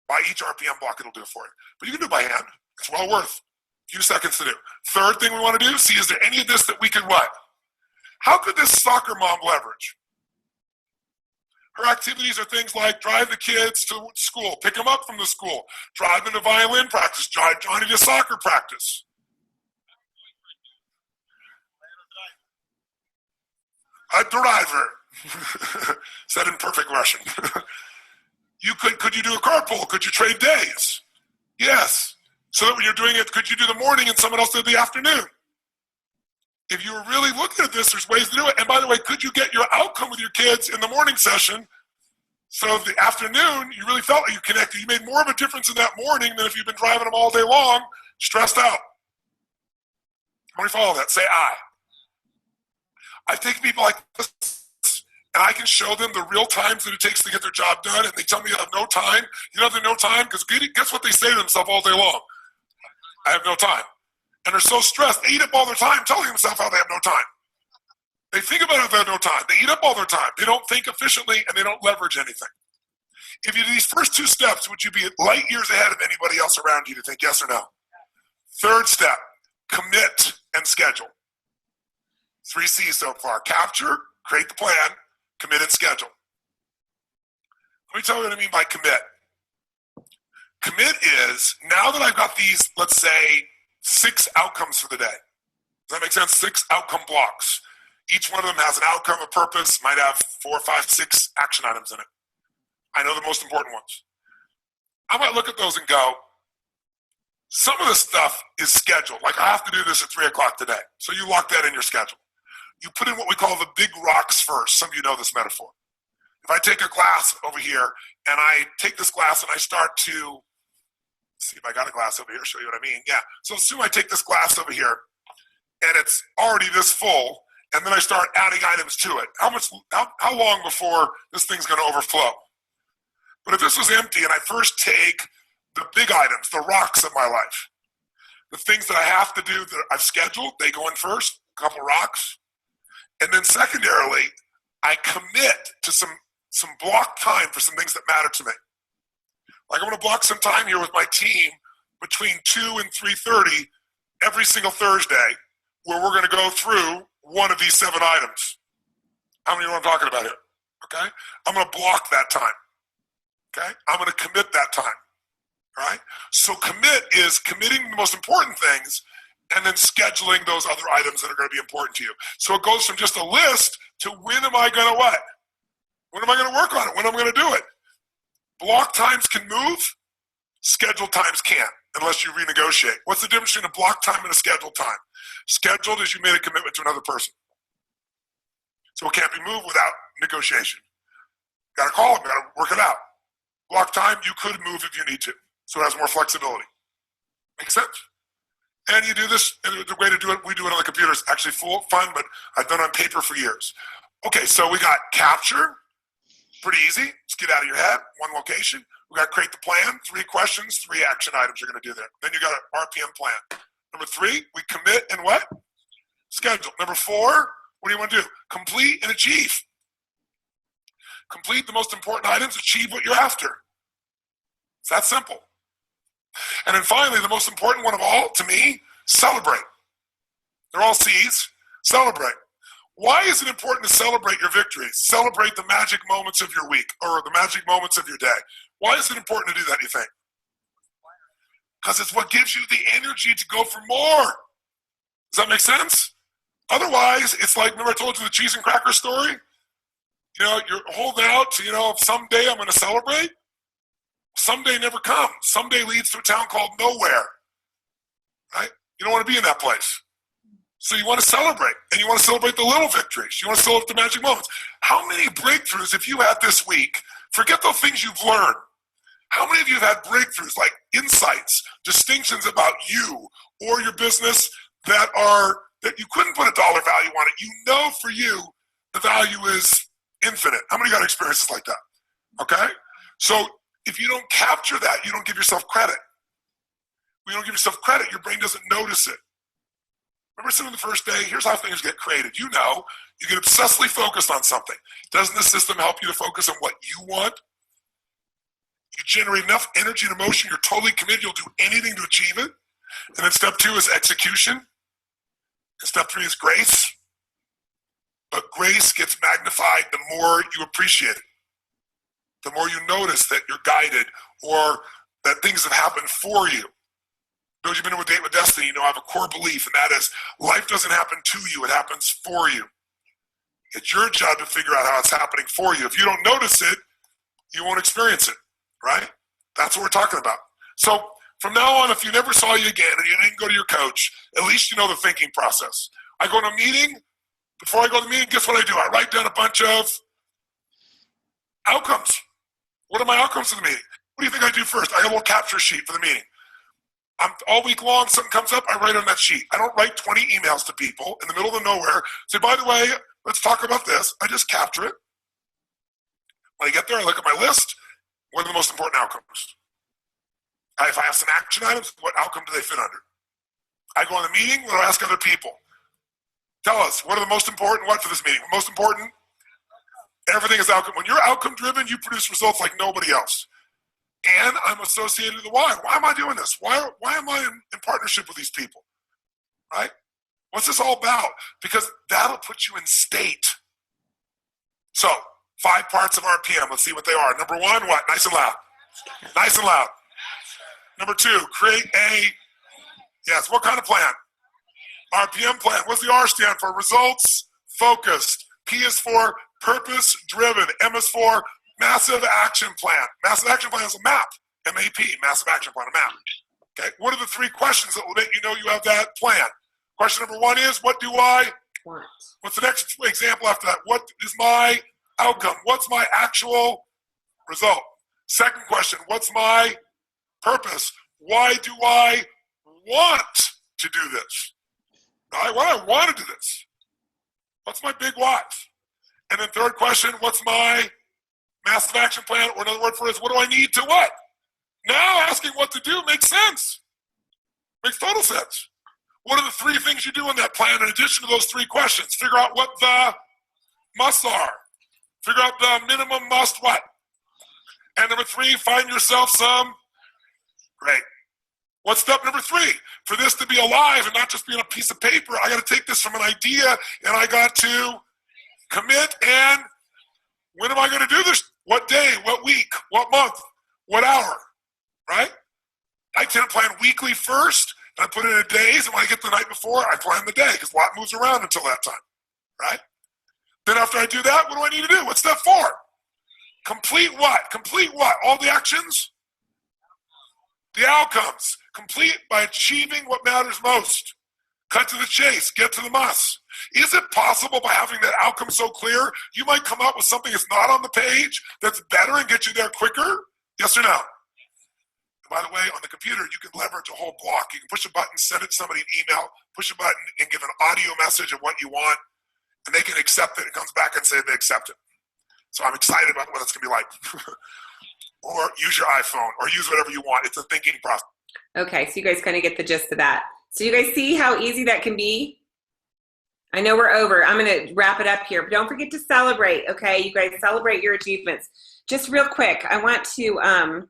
By each RPM block, it'll do it for you. But you can do it by hand. It's well worth a few seconds to do. Third thing we want to do, see, is there any of this that we could what? How could this soccer mom leverage? Her activities are things like drive the kids to school, pick them up from the school, drive them to violin practice, drive Johnny to soccer practice. A driver, said in perfect Russian. Could you do a carpool? Could you trade days? Yes. So that when you're doing it, could you do the morning and someone else did the afternoon? If you were really looking at this, there's ways to do it. And by the way, could you get your outcome with your kids in the morning session? So the afternoon, you really felt like you connected. You made more of a difference in that morning than if you've been driving them all day long, stressed out. How many follow that? Say I. I take people like this, and I can show them the real times that it takes to get their job done, and they tell me I have no time. You know they have no time? Because guess what they say to themselves all day long? I have no time. And they're so stressed, they eat up all their time telling themselves how they have no time. They think about it, they have no time. They eat up all their time. They don't think efficiently, and they don't leverage anything. If you do these first 2 steps, would you be light years ahead of anybody else around you to think yes or no? Third step, commit and schedule. 3 C's so far. Capture, create the plan, commit and schedule. Let me tell you what I mean by commit. Commit is, now that I've got these, let's say, 6 outcomes for the day. Does that make sense? 6 outcome blocks. Each one of them has an outcome, a purpose, might have 4, 5, 6 action items in it. I know the most important ones. I might look at those and go, some of the stuff is scheduled. Like I have to do this at 3 o'clock today. So you lock that in your schedule. You put in what we call the big rocks first. Some of you know this metaphor. If I take a glass over here and I take this glass and I start to, see if I got a glass over here, show you what I mean. Yeah, so assume I take this glass over here and it's already this full, and then I start adding items to it. How long before this thing's gonna overflow? But if this was empty and I first take the big items, the rocks of my life, the things that I have to do that I've scheduled, they go in first, a couple rocks. And then secondarily, I commit to some block time for some things that matter to me. Like I'm gonna block some time here with my team between 2 and 3:30 every single Thursday where we're gonna go through one of these 7 items. How many know what I'm talking about here? Okay? I'm gonna block that time. Okay? I'm gonna commit that time. All right? So commit is committing the most important things and then scheduling those other items that are going to be important to you. So it goes from just a list to when am I going to what? When am I going to work on it? When am I going to do it? Block times can move, scheduled times can't unless you renegotiate. What's the difference between a block time and a scheduled time? Scheduled is you made a commitment to another person. So it can't be moved without negotiation. Got to call them, got to work it out. Block time, you could move if you need to. So it has more flexibility. Make sense? And you do this, and the way to do it, we do it on the computer. It's actually fun, but I've done it on paper for years. Okay, so we got capture, pretty easy. Just get out of your head, one location. We got create the plan, 3 questions, 3 action items you're gonna do there. Then you got an RPM plan. Number 3, we commit and what? Schedule. Number 4, what do you wanna do? Complete and achieve. Complete the most important items, achieve what you're after. It's that simple. And then finally, the most important one of all, to me, celebrate. They're all C's. Celebrate. Why is it important to celebrate your victories? Celebrate the magic moments of your week or the magic moments of your day. Why is it important to do that, you think? Because it's what gives you the energy to go for more. Does that make sense? Otherwise, it's like, remember I told you the cheese and cracker story? You know, you're holding out to, someday I'm going to celebrate. Someday never comes. Someday leads to a town called nowhere, right? You don't want to be in that place. So you want to celebrate, and you want to celebrate the little victories. You want to celebrate the magic moments. How many breakthroughs have you had this week? Forget the things you've learned. How many of you have had breakthroughs, like insights, distinctions about you or your business that you couldn't put a dollar value on it? You know for you, the value is infinite. How many got experiences like that? Okay? So if you don't capture that, you don't give yourself credit. When you don't give yourself credit, your brain doesn't notice it. Remember saying the first day, here's how things get created. You get obsessively focused on something. Doesn't the system help you to focus on what you want? You generate enough energy and emotion, you're totally committed, you'll do anything to achieve it. And then step 2 is execution. And step 3 is grace. But grace gets magnified the more you appreciate it. The more you notice that you're guided or that things have happened for you. Those you've been in a date with destiny, I have a core belief, and that is life doesn't happen to you, it happens for you. It's your job to figure out how it's happening for you. If you don't notice it, you won't experience it, right? That's what we're talking about. So from now on, if you never saw you again and you didn't go to your coach, at least you know the thinking process. I go to a meeting. Before I go to the meeting, guess what I do? I write down a bunch of outcomes. What are my outcomes of the meeting? What do you think I do first? I have a little capture sheet for the meeting. all week long, something comes up, I write on that sheet. I don't write 20 emails to people in the middle of nowhere. Say, by the way, let's talk about this. I just capture it. When I get there, I look at my list. What are the most important outcomes? If I have some action items, what outcome do they fit under? I go in the meeting, what do I ask other people? Tell us, what are the most important, what for this meeting? Most important? Everything is outcome. When you're outcome driven, you produce results like nobody else. And I'm associated with the why. Why am I doing this? Why am I in partnership with these people? Right? What's this all about? Because that'll put you in state. So, 5 parts of RPM. Let's see what they are. Number 1, what? Nice and loud. Nice and loud. Number 2, create a, yes, what kind of plan? RPM plan. What's the R stand for? Results focused. P is for purpose driven. M is for massive action plan. Massive action plan is a map. M-A-P, massive action plan, a map. Okay, what are the 3 questions that will let you know you have that plan? Question number 1 is, what do I Want. What's the next example after that? What is my outcome? What's my actual result? Second question, what's my purpose? Why do I want to do this? Right? Why do I want to do this? What's my big why? And then third question, what's my massive action plan? Or another word for it is, what do I need to what? Now asking what to do makes sense. Makes total sense. What are the 3 things you do in that plan in addition to those 3 questions? Figure out what the musts are. Figure out the minimum must what? And number 3, find yourself some. Great. What's step number 3? For this to be alive and not just be on a piece of paper, I got to take this from an idea and I got to commit. And when am I going to do this? What day? What week? What month? What hour? Right? I tend to plan weekly first, and I put it in days, and when I get the night before, I plan the day because a lot moves around until that time. Right? Then after I do that, what do I need to do? What's step 4? Complete what? Complete what? All the actions? The outcomes. Complete by achieving what matters most. Cut to the chase. Get to the must. Is it possible by having that outcome so clear, you might come up with something that's not on the page that's better and get you there quicker? Yes or no? And by the way, on the computer, you can leverage a whole block. You can push a button, send it to somebody an email, push a button, and give an audio message of what you want, and they can accept it. It comes back and say they accept it. So I'm excited about what it's going to be like. Or use your iPhone, or use whatever you want. It's a thinking process. Okay, so you guys kind of get the gist of that. So you guys see how easy that can be? I know we're over. I'm going to wrap it up here. But don't forget to celebrate, okay? You guys celebrate your achievements. Just real quick, I want to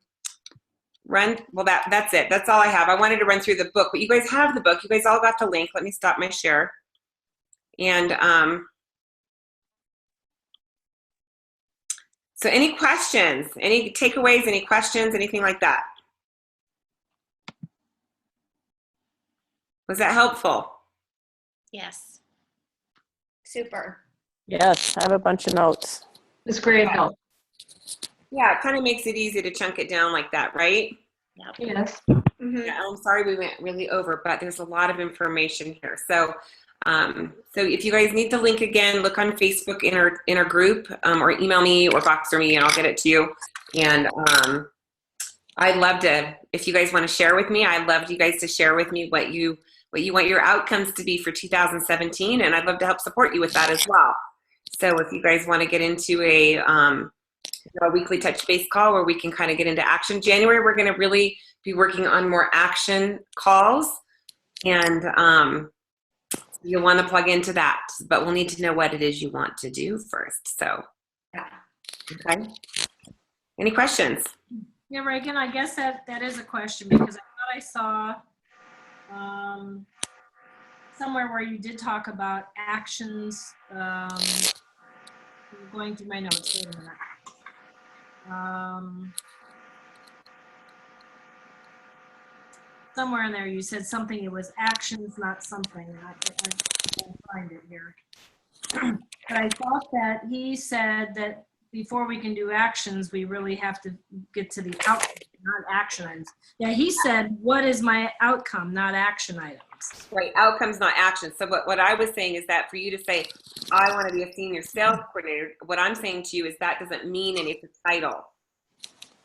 that's it. That's all I have. I wanted to run through the book, but you guys have the book. You guys all got the link. Let me stop my share. And so any questions, any takeaways, any questions, anything like that? Was that helpful? Yes. Super. Yes, I have a bunch of notes. It's great help. Yeah, it kind of makes it easy to chunk it down like that, right? Yes. Mm-hmm. Yeah, I'm sorry we went really over, but there's a lot of information here. So, so if you guys need the link again, look on Facebook in our group, or email me or Voxer me, and I'll get it to you. And I'd love to, if you guys want to share with me, I'd love you guys to share with me what you want your outcomes to be for 2017, and I'd love to help support you with that as well. So if you guys want to get into a weekly touch base call where we can kind of get into action. January, we're going to really be working on more action calls, and you'll want to plug into that, but we'll need to know what it is you want to do first. So, okay. Any questions? Yeah, Reagan, I guess that is a question, because I thought I saw somewhere where you did talk about actions. Going through my notes. Wait a minute. Somewhere in there you said something, it was actions, not something. I can't find it here. But I thought that he said that before we can do actions, we really have to get to the outcome, not action items. Yeah, he said, what is my outcome, not action items. Right, outcomes, not actions. So what I was saying is that for you to say, I want to be a senior sales coordinator, what I'm saying to you is that doesn't mean anything. It's a title.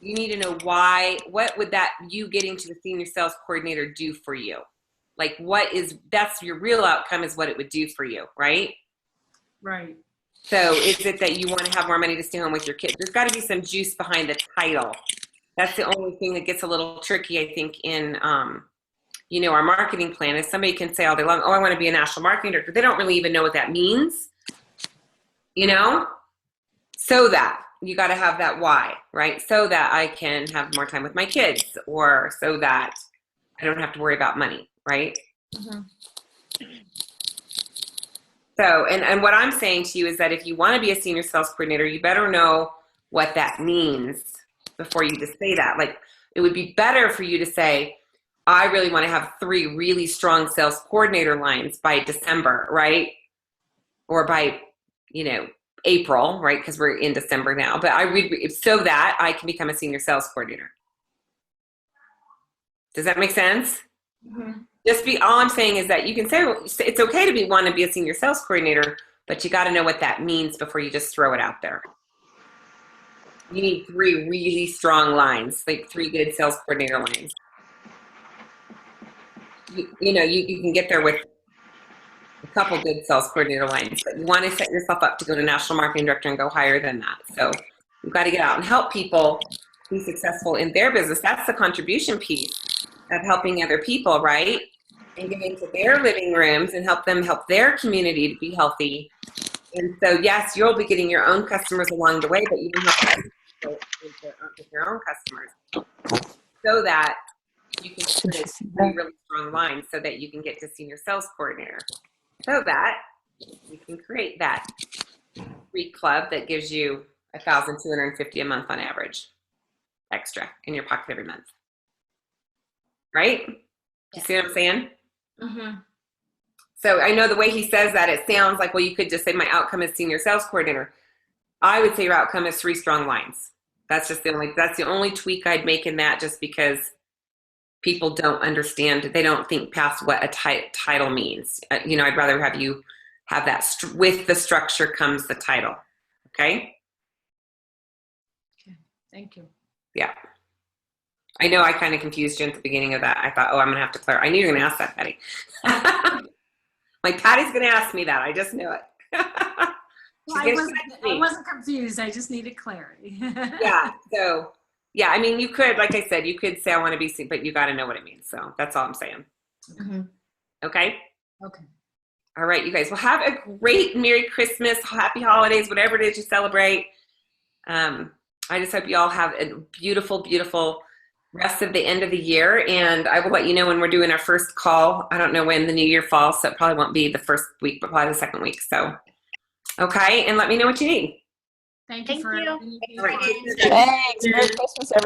you need to know why, what would that, you getting to the senior sales coordinator do for you? Like that's your real outcome is what it would do for you, right? Right. So is it that you want to have more money to stay home with your kids? There's got to be some juice behind the title. That's the only thing that gets a little tricky, I think, in, our marketing plan is somebody can say all day long, oh, I want to be a national marketing director. They don't really even know what that means, so that you got to have that why, right? So that I can have more time with my kids, or so that I don't have to worry about money, right? So, and what I'm saying to you is that if you want to be a senior sales coordinator, you better know what that means before you just say that. Like, it would be better for you to say, I really want to have 3 really strong sales coordinator lines by December, right? Or by, April, right? Because we're in December now. But so that I can become a senior sales coordinator. Does that make sense? All I'm saying is that you can say it's okay to want to be a senior sales coordinator, but you got to know what that means before you just throw it out there. You need 3 really strong lines, like 3 good sales coordinator lines. You can get there with a couple good sales coordinator lines, but you want to set yourself up to go to national marketing director and go higher than that. So you've got to get out and help people be successful in their business. That's the contribution piece of helping other people, right? And get into their living rooms and help them help their community to be healthy. And so, yes, you'll be getting your own customers along the way, but you can help other people with your own customers so that you can create 3 really strong lines so that you can get to senior sales coordinator, so that you can create that free club that gives you $1,250 a month on average extra in your pocket every month. Right? You see what I'm saying? So I know the way he says that, it sounds like, well, you could just say my outcome is senior sales coordinator. I would say your outcome is 3 strong lines. That's the only tweak I'd make in that, just because people don't understand. They don't think past what a title means. I'd rather have you have that with the structure comes the title. Okay. Thank you. Yeah. I know I kind of confused you at the beginning of that. I thought, I'm going to have to clarify. I knew you were going to ask that, Patty. Like, Patty's going to ask me that. I just knew it. I wasn't confused. I just needed clarity. Yeah. So, yeah, I mean, you could, like I said, you could say I want to be, but you got to know what it means. So that's all I'm saying. Okay? Okay. All right, you guys. Well, have a great Merry Christmas, Happy Holidays, whatever it is you celebrate. I just hope you all have a beautiful, beautiful rest of the end of the year, and I will let you know when we're doing our first call. I don't know when the new year falls, so it probably won't be the first week, but probably the second week. So, okay, and let me know what you need. Thank you for you. everything you do. Thanks. Merry Christmas, everyone.